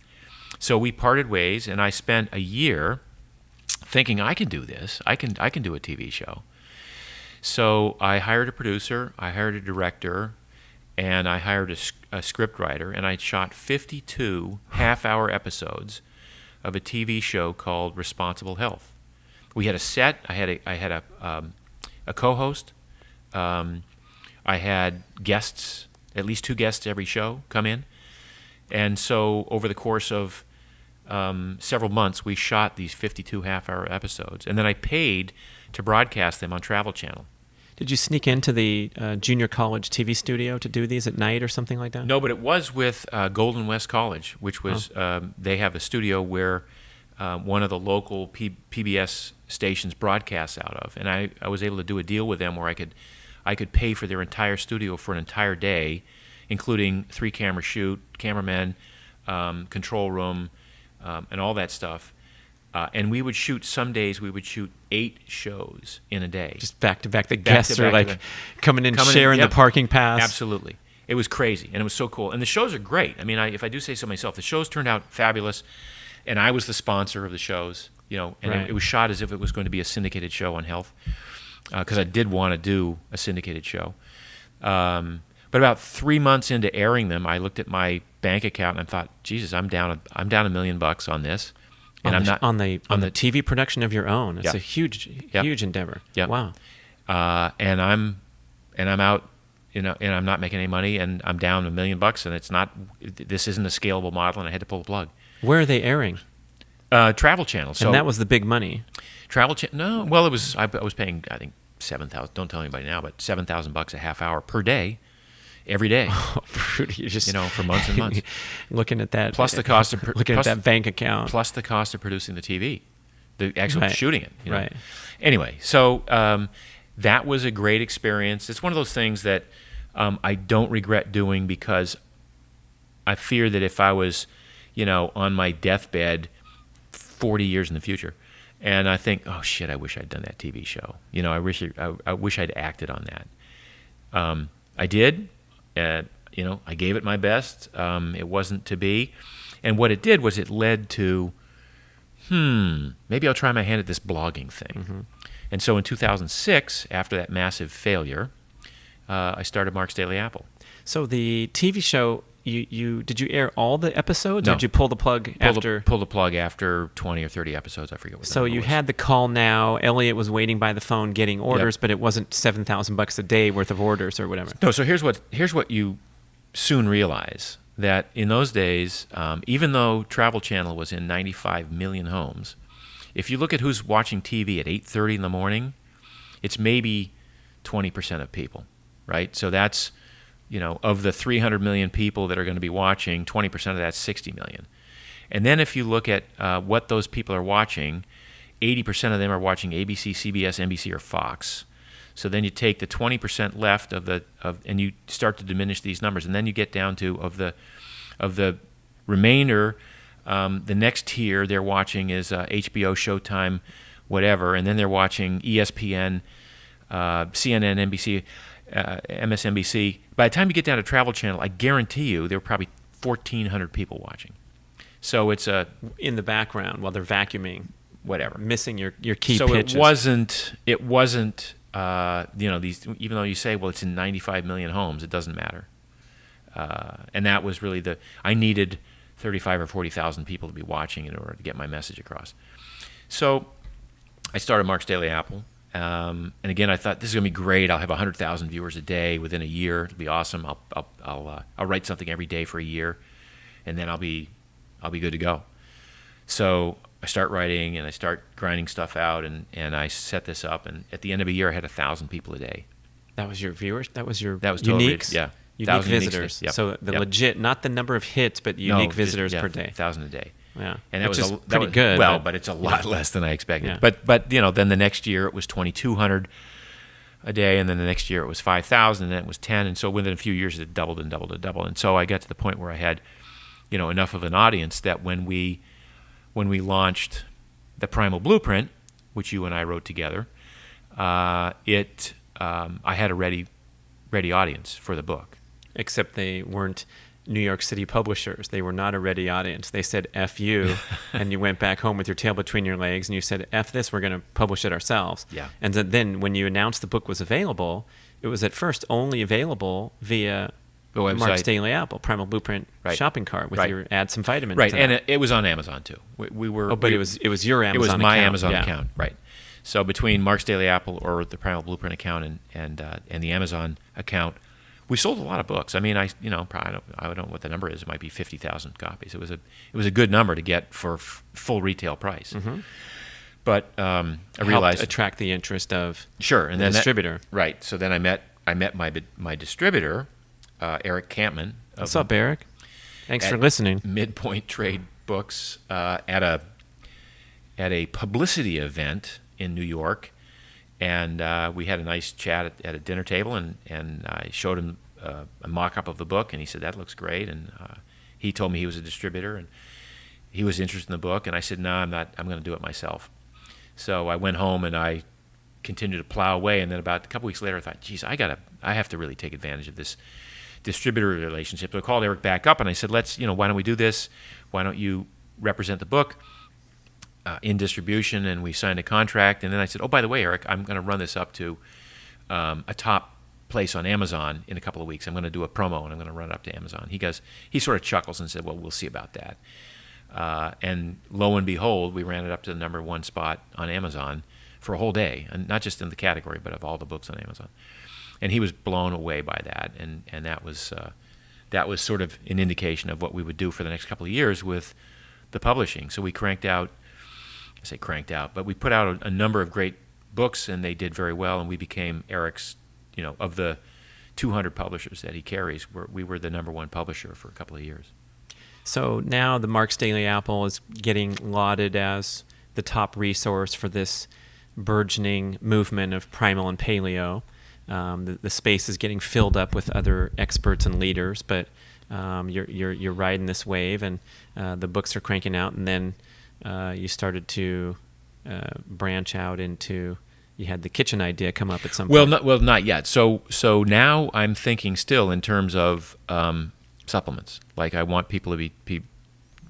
So we parted ways, and I spent a year thinking, I can do this. I can do a TV show. So I hired a producer, I hired a director, and I hired a script writer, and I shot 52 half-hour episodes of a TV show called Responsible Health. We had a set. I had a co-host. I had guests, at least 2 guests every show come in, and so over the course of several months, we shot these 52 half-hour episodes, and then I paid to broadcast them on Travel Channel. Did you sneak into the junior college TV studio to do these at night or something like that? No, but it was with Golden West College, which was they have a studio where one of the local PBS stations broadcasts out of, and I was able to do a deal with them where I could pay for their entire studio for an entire day, including 3-camera shoot, cameramen, control room, and all that stuff. And we would shoot, some days we would shoot 8 shows in a day. Just back to back. The guests are like coming in, sharing the parking pass. Absolutely. It was crazy, and it was so cool. And the shows are great. I mean, if I do say so myself, the shows turned out fabulous, and I was the sponsor of the shows, and Right. it was shot as if it was going to be a syndicated show on health, because I did want to do a syndicated show. But about 3 months into airing them, I looked at my bank account and I thought, Jesus, I'm down $1 million on this. And on the TV production of your own. It's Yeah. a huge endeavor. Yeah. Wow. And I'm out, and I'm not making any money, and I'm down $1 million, and this isn't a scalable model, and I had to pull the plug. Where are they airing? Travel Channel. So And that was the big money. Travel Channel. No, well, I was paying, I think, $7,000. Don't tell anybody now, but $7,000 a half hour per day every day. You just for months and months. Looking at that, Plus the cost of looking at that bank account, plus the cost of producing the TV, the actual shooting it. Right. Anyway, so that was a great experience. It's one of those things that I don't regret doing, because I fear that if I was, on my deathbed 40 years in the future, and I think, oh shit, I wish I'd done that TV show. I wish I'd acted on that. I did. I gave it my best. It wasn't to be. And what it did was it led to, maybe I'll try my hand at this blogging thing. Mm-hmm. And so in 2006, after that massive failure, I started Mark's Daily Apple. So the TV show, did you air all the episodes? No. Or did you pull the plug after? Pull the plug after 20 or 30 episodes. I forget what. So you had the call now. Elliot was waiting by the phone getting orders, but it wasn't $7,000 a day worth of orders or whatever. No. So here's what you soon realize, that in those days, even though Travel Channel was in 95 million homes, if you look at who's watching TV at 8:30 in the morning, it's maybe 20% of people, right? So that's, of the 300 million people that are going to be watching, 20% of that's 60 million. And then if you look at what those people are watching, 80% of them are watching ABC, CBS, NBC, or Fox. So then you take the 20% left and you start to diminish these numbers, and then you get down to of the remainder. The next tier they're watching is HBO, Showtime, whatever, and then they're watching ESPN, CNN, NBC, MSNBC. By the time you get down to Travel Channel, I guarantee you there were probably 1,400 people watching. So it's in the background while they're vacuuming, whatever, missing your key so pitches. It wasn't. These, even though you say, well, it's in 95 million homes, it doesn't matter. And that was really I needed 35 or 40,000 people to be watching in order to get my message across. So I started Mark's Daily Apple. And again, I thought, this is going to be great. I'll have 100,000 viewers a day within a year. It'll be awesome. I'll write something every day for a year, and then I'll be good to go. So I start writing, and I start grinding stuff out, and I set this up. And at the end of a year, I had 1,000 people a day. That was your viewers? That was uniques? Totally, unique visitors. Yep. So legit, not the number of hits, but unique visitors per day. 1,000 a day. Yeah, and that was pretty good. Well, but it's a lot less than I expected. Yeah. But then the next year it was 2,200 a day, and then the next year it was 5,000, and then it was 10, and so within a few years it doubled and doubled and doubled. And so I got to the point where I had, enough of an audience that when we launched the Primal Blueprint, which you and I wrote together, I had a ready audience for the book. Except they weren't New York City publishers. They were not a ready audience. They said F you, and you went back home with your tail between your legs, and you said, F this, we're going to publish it ourselves. Yeah. And then when you announced the book was available, it was at first only available via the website, Mark's Daily Apple, Primal Blueprint shopping cart with your add some vitamin. Right, and it was on Amazon too. We were. Oh, but it was your Amazon account. It was my Amazon account, right. So between Mark's Daily Apple or the Primal Blueprint account and the Amazon account, we sold a lot of books. I mean, I don't know what the number is. It might be 50,000 copies. It was a good number to get for full retail price. Mm-hmm. But I realized helped attract the interest of and the distributor. Right. So then I met my distributor, Eric Campman. What's up, Eric? Thanks for listening. Midpoint Trade Books at a publicity event in New York. And we had a nice chat at a dinner table, and I showed him a mock-up of the book, and he said, that looks great. And he told me he was a distributor, and he was interested in the book. And I said, no, I'm not. I'm going to do it myself. So I went home, and I continued to plow away. And then about a couple weeks later, I thought, geez, I have to really take advantage of this distributor relationship. So I called Eric back up, and I said, why don't we do this? Why don't you represent the book in distribution? And we signed a contract. And then I said, oh, by the way, Eric, I'm going to run this up to a top place on Amazon in a couple of weeks. I'm going to do a promo, and I'm going to run it up to Amazon. He sort of chuckles and said, well, we'll see about that. And lo and behold, we ran it up to the number one spot on Amazon for a whole day, and not just in the category, but of all the books on Amazon. And he was blown away by that, and that was sort of an indication of what we would do for the next couple of years with the publishing. So we but we put out a number of great books, and they did very well, and we became Eric's, of the 200 publishers that he carries, we were the number one publisher for a couple of years. So now the Mark's Daily Apple is getting lauded as the top resource for this burgeoning movement of primal and paleo. The space is getting filled up with other experts and leaders, but you're riding this wave, and the books are cranking out, and then you started to branch out into. You had the kitchen idea come up at some point. Not yet. So now I'm thinking still in terms of supplements. Like I want people to be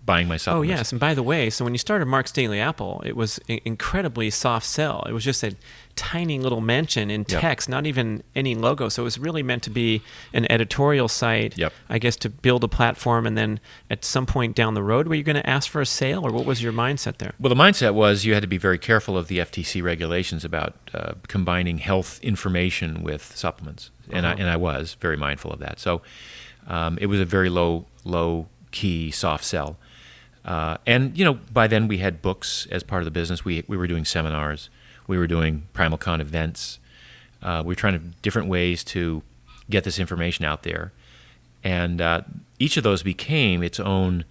buying my supplements. Oh yes, and by the way, so when you started Mark's Daily Apple, it was incredibly soft sell. It was just a tiny little mention in text, not even any logo. So it was really meant to be an editorial site, I guess, to build a platform, and then at some point down the road, were you going to ask for a sale, or what was your mindset there? Well, the mindset was you had to be very careful of the FTC regulations about combining health information with supplements, and I was very mindful of that. So it was a very low key soft sell. And by then we had books as part of the business. We were doing seminars. We were doing PrimalCon events. We were trying different ways to get this information out there. And each of those became its own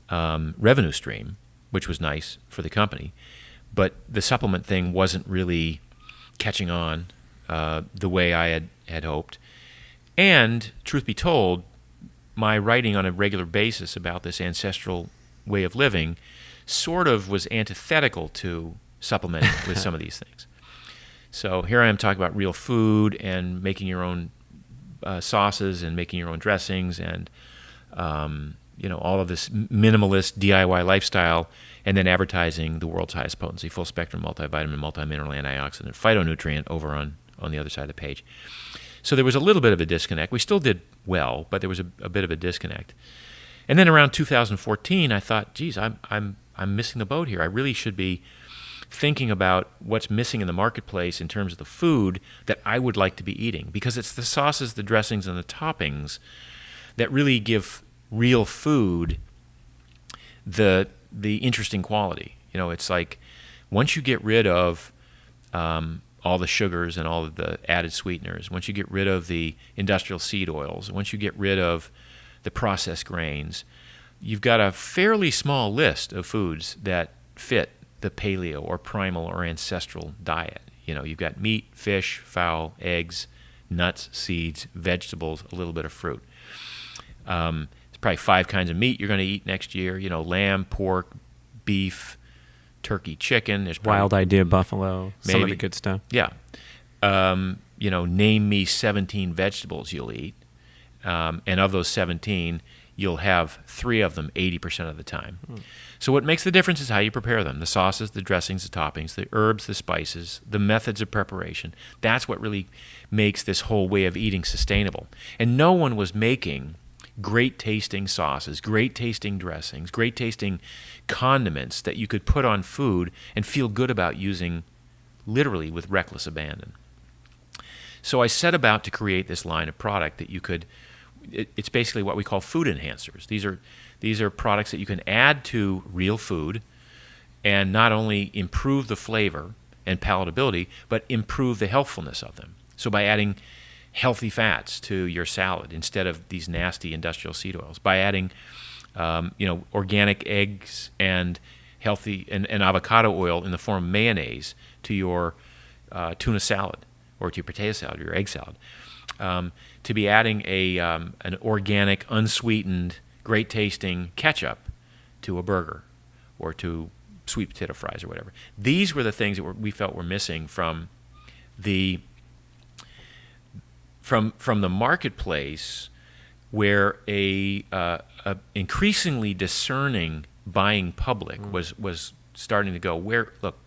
revenue stream, which was nice for the company. But the supplement thing wasn't really catching on the way I had hoped. And truth be told, my writing on a regular basis about this ancestral way of living sort of was antithetical to supplementing with some of these things. So here I am talking about real food and making your own sauces and making your own dressings and all of this minimalist DIY lifestyle, and then advertising the world's highest potency, full spectrum multivitamin, multimineral, antioxidant, phytonutrient over on the other side of the page. So there was a little bit of a disconnect. We still did well, but there was a bit of a disconnect. And then around 2014, I thought, geez, I'm missing the boat here. I really should be thinking about what's missing in the marketplace in terms of the food that I would like to be eating, because it's the sauces, the dressings, and the toppings that really give real food the interesting quality. It's like once you get rid of all the sugars and all of the added sweeteners, once you get rid of the industrial seed oils, once you get rid of the processed grains, you've got a fairly small list of foods that fit the paleo or primal or ancestral diet. You've got meat, fish, fowl, eggs, nuts, seeds, vegetables, a little bit of fruit. There's probably 5 kinds of meat you're going to eat next year. Lamb, pork, beef, turkey, chicken. There's Wild Idea buffalo, maybe some of the good stuff. Yeah. Name me 17 vegetables you'll eat. And of those 17, you'll have 3 of them 80% of the time. So what makes the difference is how you prepare them. The sauces, the dressings, the toppings, the herbs, the spices, the methods of preparation. That's what really makes this whole way of eating sustainable. And no one was making great-tasting sauces, great-tasting dressings, great-tasting condiments that you could put on food and feel good about using literally with reckless abandon. So I set about to create this line of product that you could... It's basically what we call food enhancers. These are products that you can add to real food and not only improve the flavor and palatability, but improve the healthfulness of them. So by adding healthy fats to your salad instead of these nasty industrial seed oils, by adding organic eggs and healthy and avocado oil in the form of mayonnaise to your tuna salad or to your potato salad or your egg salad. To be adding an organic, unsweetened, great-tasting ketchup to a burger or to sweet potato fries or whatever. These were the things that we felt were missing from the marketplace, where a increasingly discerning buying public was starting to go, look,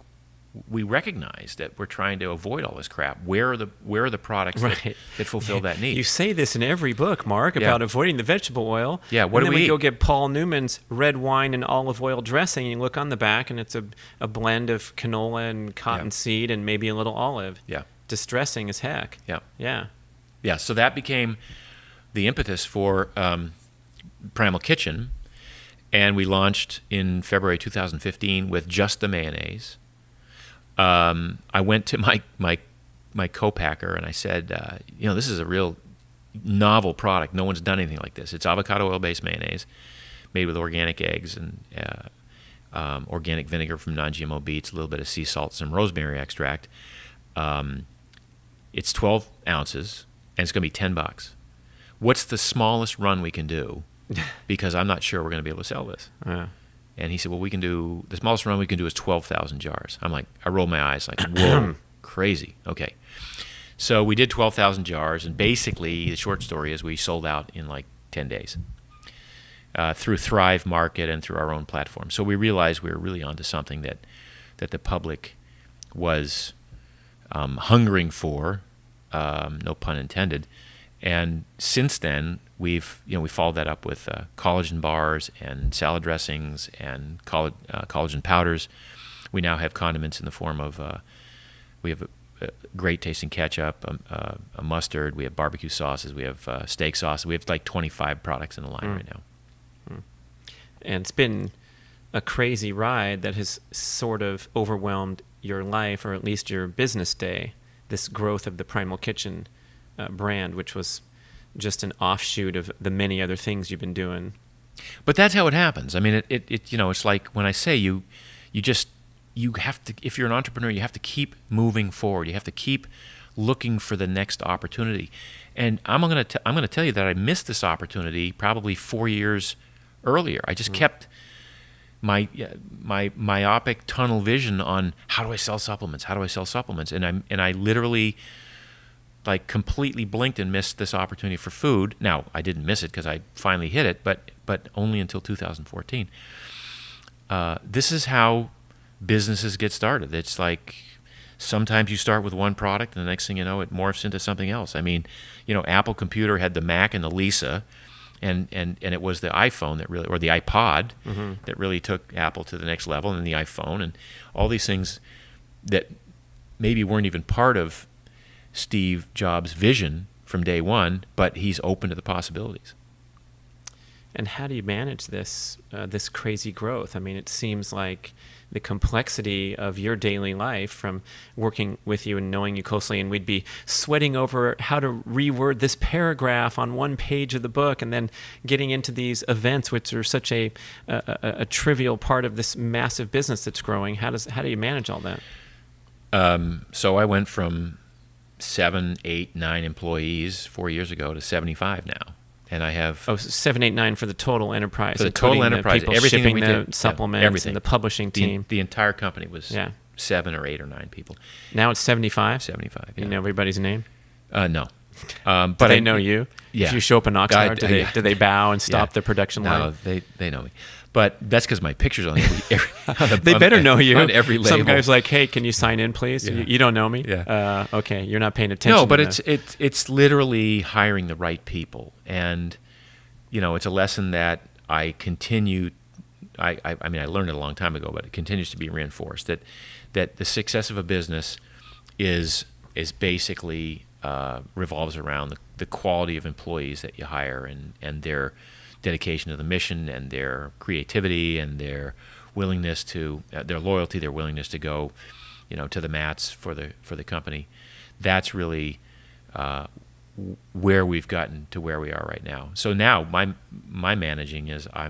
we recognize that we're trying to avoid all this crap. Where are the products that fulfill that need? You say this in every book, Mark, about avoiding the vegetable oil. Yeah, what do we eat? And then we go get Paul Newman's red wine and olive oil dressing, and you look on the back, and it's a blend of canola and cottonseed and maybe a little olive. Yeah. Distressing as heck. Yeah. Yeah. Yeah, so that became the impetus for Primal Kitchen, and we launched in February 2015 with just the mayonnaise. I went to my co-packer and I said, this is a real novel product. No one's done anything like this. It's avocado oil-based mayonnaise made with organic eggs and organic vinegar from non-GMO beets, a little bit of sea salt, some rosemary extract. It's 12 ounces, and it's going to be $10. What's the smallest run we can do? Because I'm not sure we're going to be able to sell this. Yeah. And he said, well, the smallest run we can do is 12,000 jars. I'm like, I rolled my eyes like, whoa, crazy. Okay. So we did 12,000 jars, and basically the short story is we sold out in like 10 days through Thrive Market and through our own platform. So we realized we were really onto something that the public was hungering for, no pun intended. And since then, we followed that up with collagen bars and salad dressings and collagen powders. We now have condiments in the form of we have a great tasting ketchup, a mustard. We have barbecue sauces. We have steak sauce. We have like 25 products in the line right now. And it's been a crazy ride that has sort of overwhelmed your life, or at least your business day. This growth of the Primal Kitchen brand, which was just an offshoot of the many other things you've been doing. But that's how it happens. I mean, it's like when I say you have to, if you're an entrepreneur, you have to keep moving forward. You have to keep looking for the next opportunity. And I'm going to tell you that I missed this opportunity probably 4 years earlier. I just kept my myopic tunnel vision on how do I sell supplements? How do I sell supplements? And I literally like completely blinked and missed this opportunity for food. Now, I didn't miss it because I finally hit it, but only until 2014. This is how businesses get started. It's like sometimes you start with one product and the next thing you know, it morphs into something else. I mean, Apple Computer had the Mac and the Lisa, and it was the iPhone that really, or the iPod that really took Apple to the next level, and the iPhone, and all these things that maybe weren't even part of Steve Jobs' vision from day one, but he's open to the possibilities. And how do you manage this crazy growth? I mean, it seems like the complexity of your daily life from working with you and knowing you closely, and we'd be sweating over how to reword this paragraph on one page of the book, and then getting into these events, which are such a trivial part of this massive business that's growing. How do you manage all that? So I went from 7, 8, 9 employees 4 years ago to 75 now. And I have 7, 8, 9 for the total enterprise. For the total enterprise, the everything shipping we the did, supplements, everything. And the publishing team. The entire company was 7 or 8 or 9 people. Now it's 75. 75. Yeah. You know everybody's name? No. But they know you. Yeah. If you show up in Oxnard, do they bow and stop the production line? No, they know me. But that's because my picture's on every they better know you. On every label. Some guy's like, "Hey, can you sign in, please?" Yeah. You don't know me. Yeah. Okay, you're not paying attention. No, but it's literally hiring the right people, and it's a lesson that I continue. I mean, I learned it a long time ago, but it continues to be reinforced that the success of a business is basically revolves around the quality of employees that you hire and their dedication to the mission and their creativity and their willingness to their loyalty, their willingness to go to the mats for the company. That's really where we've gotten to where we are right now. So now my managing is I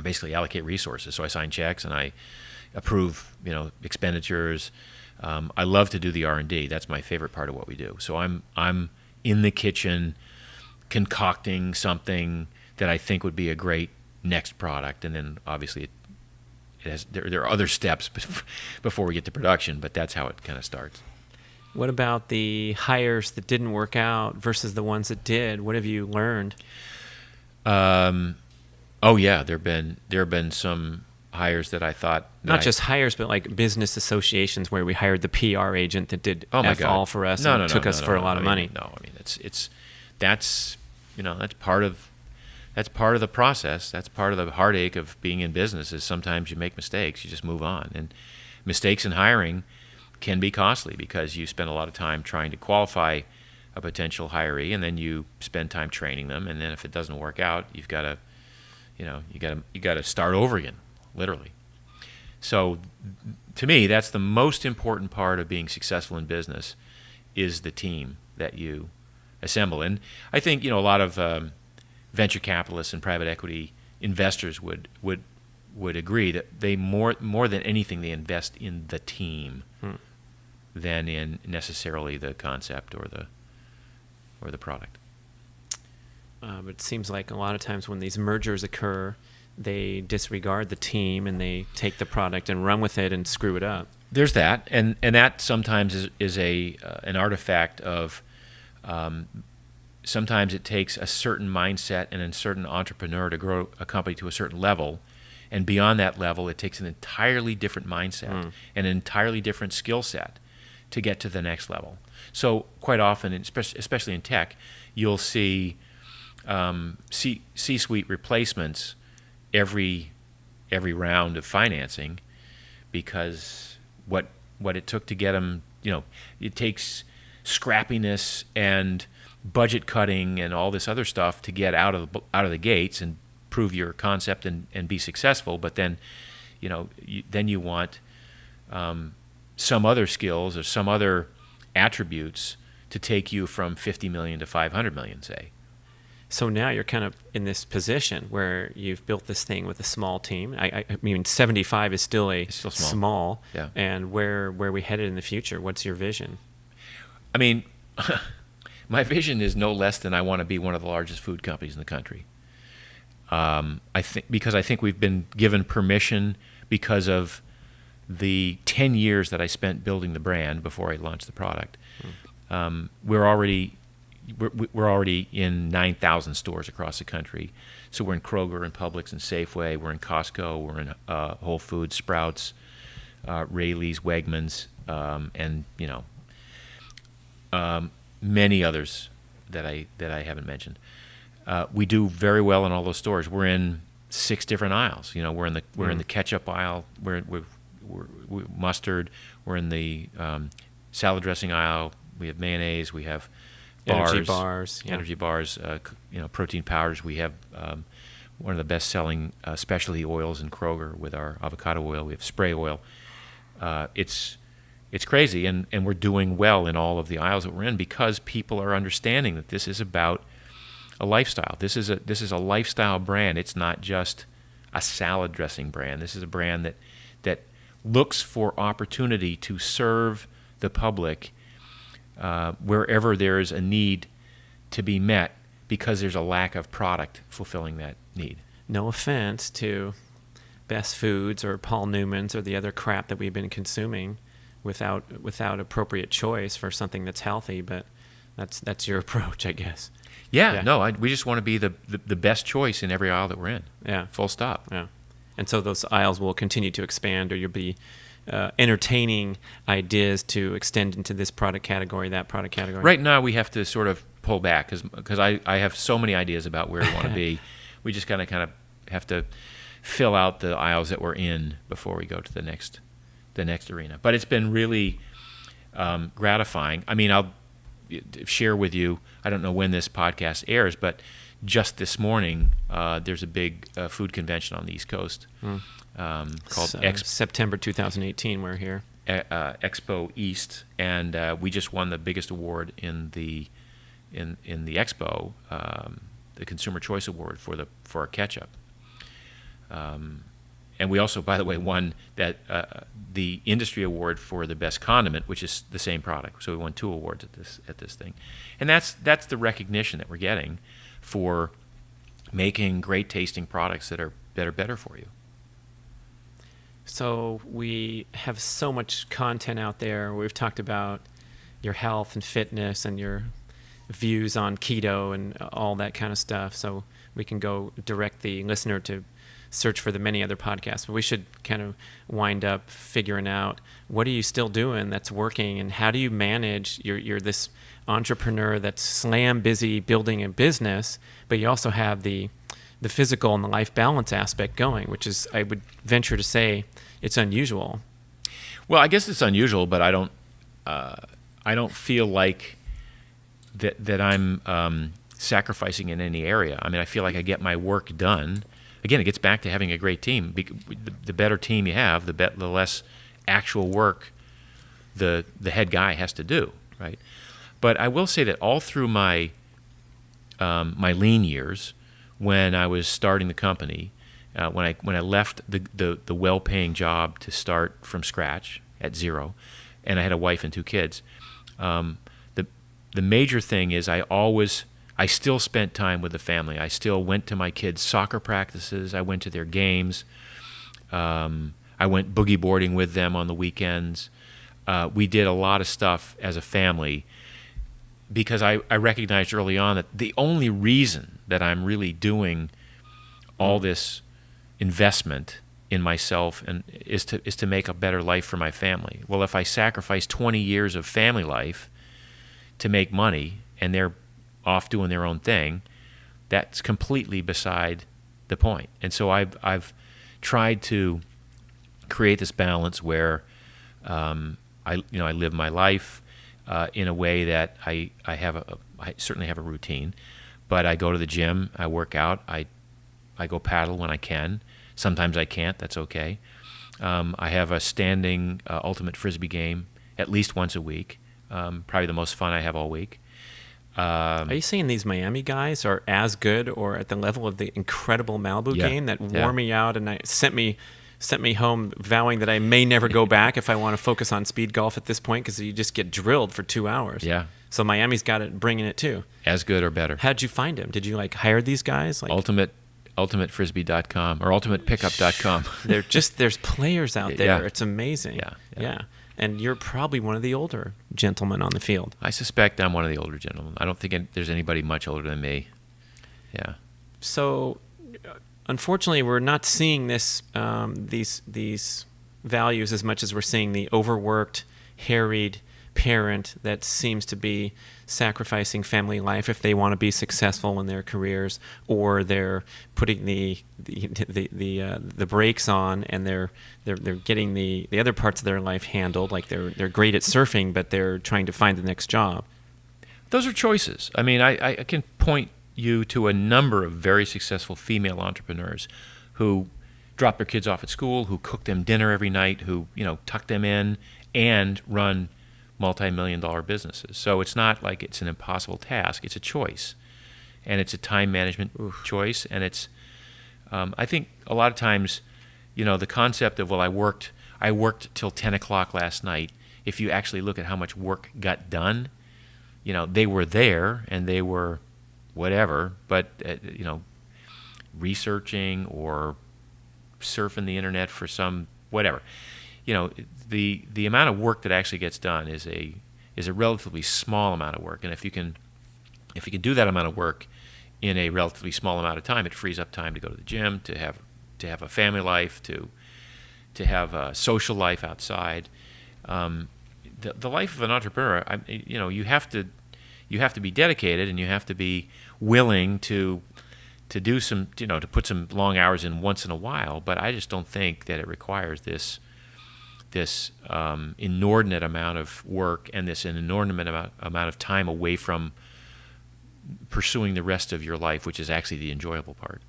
basically allocate resources. So I sign checks and I approve expenditures. I love to do the R&D. That's my favorite part of what we do. So I'm in the kitchen concocting something that I think would be a great next product, and then obviously there are other steps before we get to production, but that's how it kind of starts. What about the hires that didn't work out versus the ones that did? What have you learned? Oh yeah, there have been some hires that I thought not just hires, but like business associations where we hired the PR agent that did all for us and took us for a lot of money. No, I mean that's part of the process. That's part of the heartache of being in business. Is sometimes you make mistakes, you just move on, and mistakes in hiring can be costly because you spend a lot of time trying to qualify a potential hiree, and then you spend time training them, and then if it doesn't work out, you've got to, you got to start over again, literally. So, to me, that's the most important part of being successful in business, is the team that you assemble. And I think a lot of venture capitalists and private equity investors would agree that they more than anything they invest in the team than in necessarily the concept or the product. But it seems like a lot of times when these mergers occur, they disregard the team and they take the product and run with it and screw it up. There's that, and that sometimes is an artifact of. Sometimes it takes a certain mindset and a certain entrepreneur to grow a company to a certain level, and beyond that level, it takes an entirely different mindset and an entirely different skill set to get to the next level. So quite often, especially in tech, you'll see C-suite replacements every round of financing, because what it took to get them, it takes scrappiness and budget cutting and all this other stuff to get out of the gates and prove your concept and be successful. But then, then you want some other skills or some other attributes to take you from 50 million to 500 million, say. So now you're kind of in this position where you've built this thing with a small team. I mean, 75 is still small. Yeah. And where are we headed in the future? What's your vision? I mean, my vision is no less than I want to be one of the largest food companies in the country. I think we've been given permission because of the 10 years that I spent building the brand before I launched the product. We're already in 9,000 stores across the country. So we're in Kroger and Publix and Safeway. We're in Costco. We're in Whole Foods, Sprouts, Raley's, Wegmans, and many others that I haven't mentioned. We do very well in all those stores. We're in 6 different aisles. We're in the ketchup aisle. We're mustard. We're in the salad dressing aisle. We have mayonnaise. We have energy bars, protein powders. We have one of the best-selling specialty oils in Kroger with our avocado oil. We have spray oil. It's crazy, and we're doing well in all of the aisles that we're in because people are understanding that this is about a lifestyle. This is a lifestyle brand. It's not just a salad dressing brand. This is a brand that looks for opportunity to serve the public wherever there is a need to be met because there's a lack of product fulfilling that need. No offense to Best Foods or Paul Newman's or the other crap that we've been consuming without appropriate choice for something that's healthy, but that's your approach, I guess. Yeah. No, we just want to be the best choice in every aisle that we're in. Yeah. Full stop. Yeah. And so those aisles will continue to expand, or you'll be entertaining ideas to extend into this product category, that product category. Right now, we have to sort of pull back because I have so many ideas about where we want to be. We just kind of have to fill out the aisles that we're in before we go to the next arena. But it's been really gratifying. I mean, I'll share with you, I don't know when this podcast airs, but just this morning, there's a big food convention on the East Coast called September 2018. We're here. Expo East, and we just won the biggest award in the expo, the Consumer Choice Award for our ketchup. And we also, by the way, won the industry award for the best condiment, which is the same product. So we won 2 awards at this thing, and that's the recognition that we're getting for making great tasting products that are better for you. So we have so much content out there. We've talked about your health and fitness and your views on keto and all that kind of stuff. So we can go direct the listener to search for the many other podcasts. But we should kind of wind up figuring out, what are you still doing that's working, and how do you manage you're this entrepreneur that's slam busy building a business, but you also have the physical and the life balance aspect going, which is, I would venture to say, it's unusual. Well, I guess it's unusual, but I don't feel like that I'm sacrificing in any area. I mean, I feel like I get my work done. Again, it gets back to having a great team. The better team you have, the less actual work the head guy has to do, right? But I will say that all through my my lean years, when I was starting the company, when I left the well-paying job to start from scratch at zero, and I had a wife and 2 kids, the major thing is I still spent time with the family. I still went to my kids' soccer practices. I went to their games. I went boogie boarding with them on the weekends. We did a lot of stuff as a family because I recognized early on that the only reason that I'm really doing all this investment in myself and is to make a better life for my family. Well, if I sacrifice 20 years of family life to make money and they're off doing their own thing, that's completely beside the point. And so I've tried to create this balance where I live my life in a way that I certainly have a routine, but I go to the gym, I work out, I go paddle when I can. Sometimes I can't. That's okay. I have a standing ultimate frisbee game at least once a week. Probably the most fun I have all week. Are you saying these Miami guys are as good or at the level of the incredible Malibu game that wore me out and sent me home vowing that I may never go back if I want to focus on speed golf at this point because you just get drilled for 2 hours? Yeah. So Miami's got it, bringing it too. As good or better. How'd you find him? Did you hire these guys? UltimateFrisbee.com or UltimatePickup.com. There's players out there. Yeah. It's amazing. Yeah. And you're probably one of the older gentlemen on the field. I suspect I'm one of the older gentlemen. I don't think there's anybody much older than me. Yeah. So, unfortunately, we're not seeing these values as much as we're seeing the overworked, harried parent that seems to be sacrificing family life if they want to be successful in their careers, or they're putting the brakes on and they're getting the other parts of their life handled. Like they're great at surfing, but they're trying to find the next job. Those are choices. I mean, I can point you to a number of very successful female entrepreneurs who drop their kids off at school, who cook them dinner every night, who tuck them in and run multi-million-dollar businesses. So it's not like it's an impossible task. It's a choice, and it's a time management choice. And it's, I think a lot of times, the concept of I worked till 10 o'clock last night. If you actually look at how much work got done, they were there and they were whatever, but researching or surfing the internet for some whatever. The amount of work that actually gets done is a relatively small amount of work, and if you can do that amount of work in a relatively small amount of time, it frees up time to go to the gym, to have a family life, to have a social life outside. The life of an entrepreneur, you have to be dedicated, and you have to be willing to do some, to put some long hours in once in a while. But I just don't think that it requires this inordinate amount of work and this inordinate amount of time away from pursuing the rest of your life, which is actually the enjoyable part.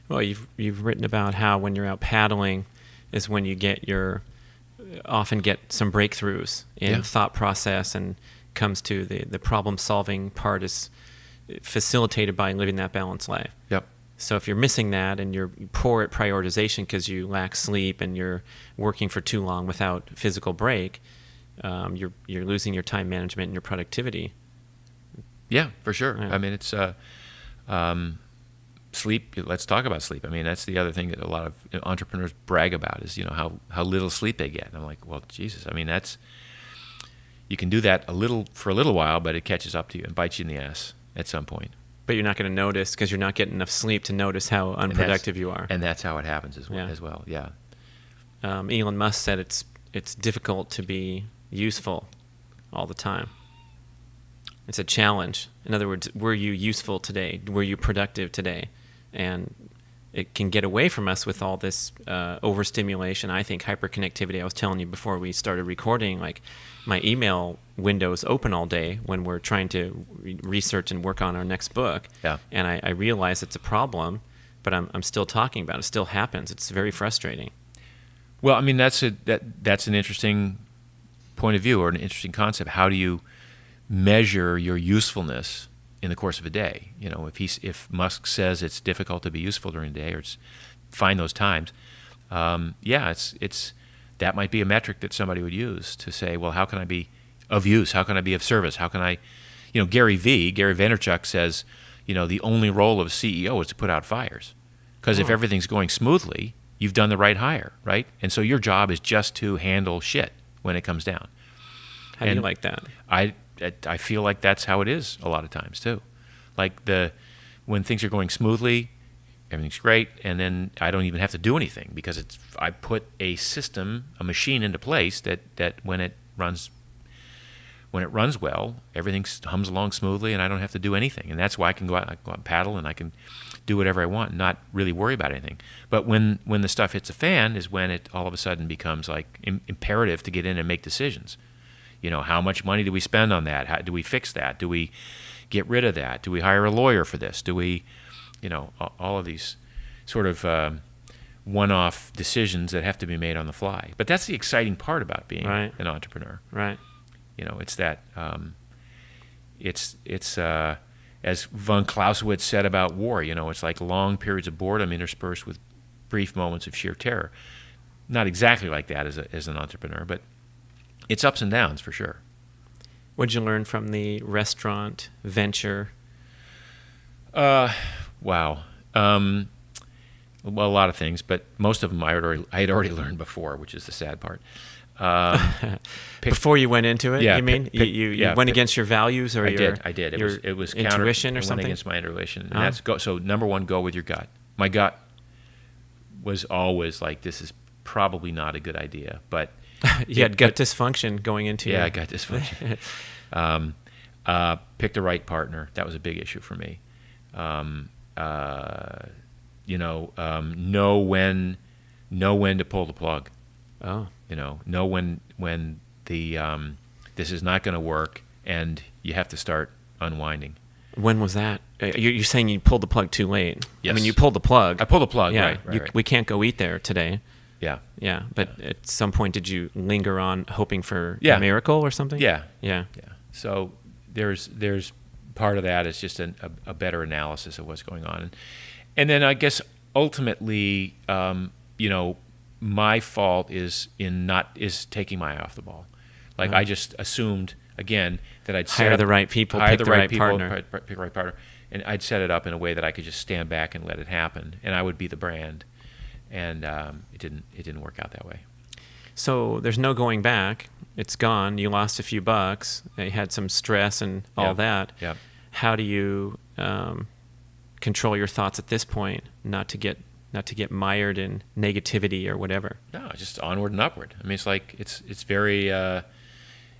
Well, you've written about how when you're out paddling is when you often get some breakthroughs in thought process, and comes to the problem solving part is facilitated by living that balanced life. Yep. So if you're missing that and you're poor at prioritization because you lack sleep and you're working for too long without physical break, you're losing your time management and your productivity. Yeah, for sure. Yeah. I mean, it's sleep. Let's talk about sleep. I mean, that's the other thing that a lot of entrepreneurs brag about is how little sleep they get. And I'm like, well, Jesus. I mean, you can do that for a little while, but it catches up to you and bites you in the ass at some point. But you're not going to notice because you're not getting enough sleep to notice how unproductive you are. And that's how it happens as well. Yeah. Elon Musk said it's difficult to be useful all the time. It's a challenge. In other words, were you useful today? Were you productive today? And it can get away from us with all this overstimulation. I think hyperconnectivity. I was telling you before we started recording, like my email window is open all day when we're trying to research and work on our next book. Yeah. And I realize it's a problem, but I'm still talking about it. It still happens. It's very frustrating. Well, I mean, that's an interesting point of view or an interesting concept. How do you measure your usefulness in the course of a day. You know, if Musk says it's difficult to be useful during the day, or find those times, it's that might be a metric that somebody would use to say, well, how can I be of use? How can I be of service? How can I, Gary Vaynerchuk says, the only role of a CEO is to put out fires, because if everything's going smoothly, you've done the right hire, right? And so your job is just to handle shit when it comes down. How do you like that? I feel like that's how it is a lot of times too. Like when things are going smoothly, everything's great, and then I don't even have to do anything because I put a machine into place that when it runs well, everything hums along smoothly, and I don't have to do anything. And that's why I can go out and paddle, and I can do whatever I want and not really worry about anything. But when the stuff hits a fan is when it all of a sudden becomes like imperative to get in and make decisions. How much money do we spend on that? How do we fix that? Do we get rid of that? Do we hire a lawyer for this? Do we, all of these sort of one-off decisions that have to be made on the fly. But that's the exciting part about being an entrepreneur. Right. It's that it's as von Clausewitz said about war. It's like long periods of boredom interspersed with brief moments of sheer terror. Not exactly like that as an entrepreneur, but it's ups and downs for sure. What did you learn from the restaurant venture? Wow. Well, a lot of things, but most of them I had already learned before, which is the sad part. Before you went into it, yeah, you mean? You went against your values or I did. It was intuition or something? Went against my intuition. And so number one, go with your gut. My gut was always like, this is probably not a good idea, but you had gut dysfunction going into I got dysfunction. Pick the right partner. That was a big issue for me. Know when to pull the plug. Oh. Know when the this is not going to work, and you have to start unwinding. When was that? You're saying you pulled the plug too late. Yes. I mean, you pulled the plug. I pulled the plug. Yeah. Right. We can't go eat there today. Yeah. Yeah. But at some point, did you linger on hoping for a miracle or something? Yeah. Yeah. Yeah. So there's part of that is just a better analysis of what's going on, and then I guess ultimately, my fault is taking my eye off the ball. Like I just assumed again that I'd hire the right people, pick the right partner, pick the right partner, and I'd set it up in a way that I could just stand back and let it happen, and I would be the brand, and it didn't work out that way. So there's no going back. It's gone. You lost a few bucks. You had some stress and all that. Yeah. How do you control your thoughts at this point, not to get mired in negativity or whatever? No, just onward and upward. I mean, it's like it's very it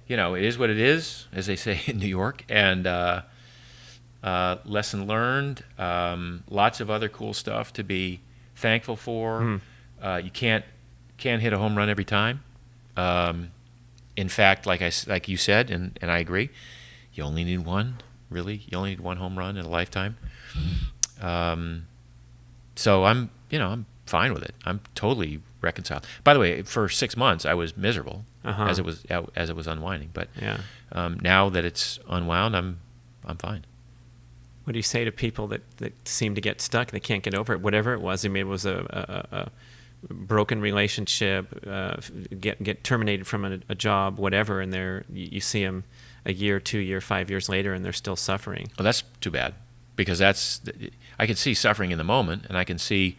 is what it is, as they say in New York, and lesson learned. Lots of other cool stuff to be thankful for. You can't hit a home run every time. In fact, like you said, and I agree, you only need one. Really, you only need one home run in a lifetime. So I'm fine with it. I'm totally reconciled. By the way, for 6 months I was miserable as it was unwinding. But now that it's unwound, I'm fine. What do you say to people that seem to get stuck? They can't get over it. Whatever it was, maybe it was a broken relationship, get terminated from a job, whatever, and you see them a year, 2 year, 5 years later, and they're still suffering. Well, that's too bad, because I can see suffering in the moment, and I can see,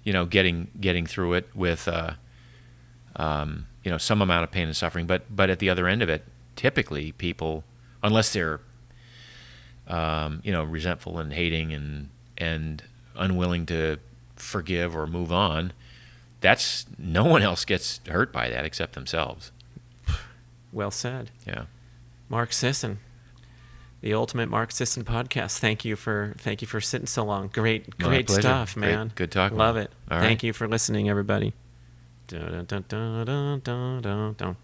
getting through it with, some amount of pain and suffering. But at the other end of it, typically people, unless they're, resentful and hating and unwilling to forgive or move on, no one else gets hurt by that except themselves. Well said. Yeah. Mark Sisson, the Ultimate Mark Sisson Podcast. Thank you for sitting so long. Great stuff, man. Good talking. Love it. All right. Thank you for listening, everybody. Dun, dun, dun, dun, dun, dun, dun.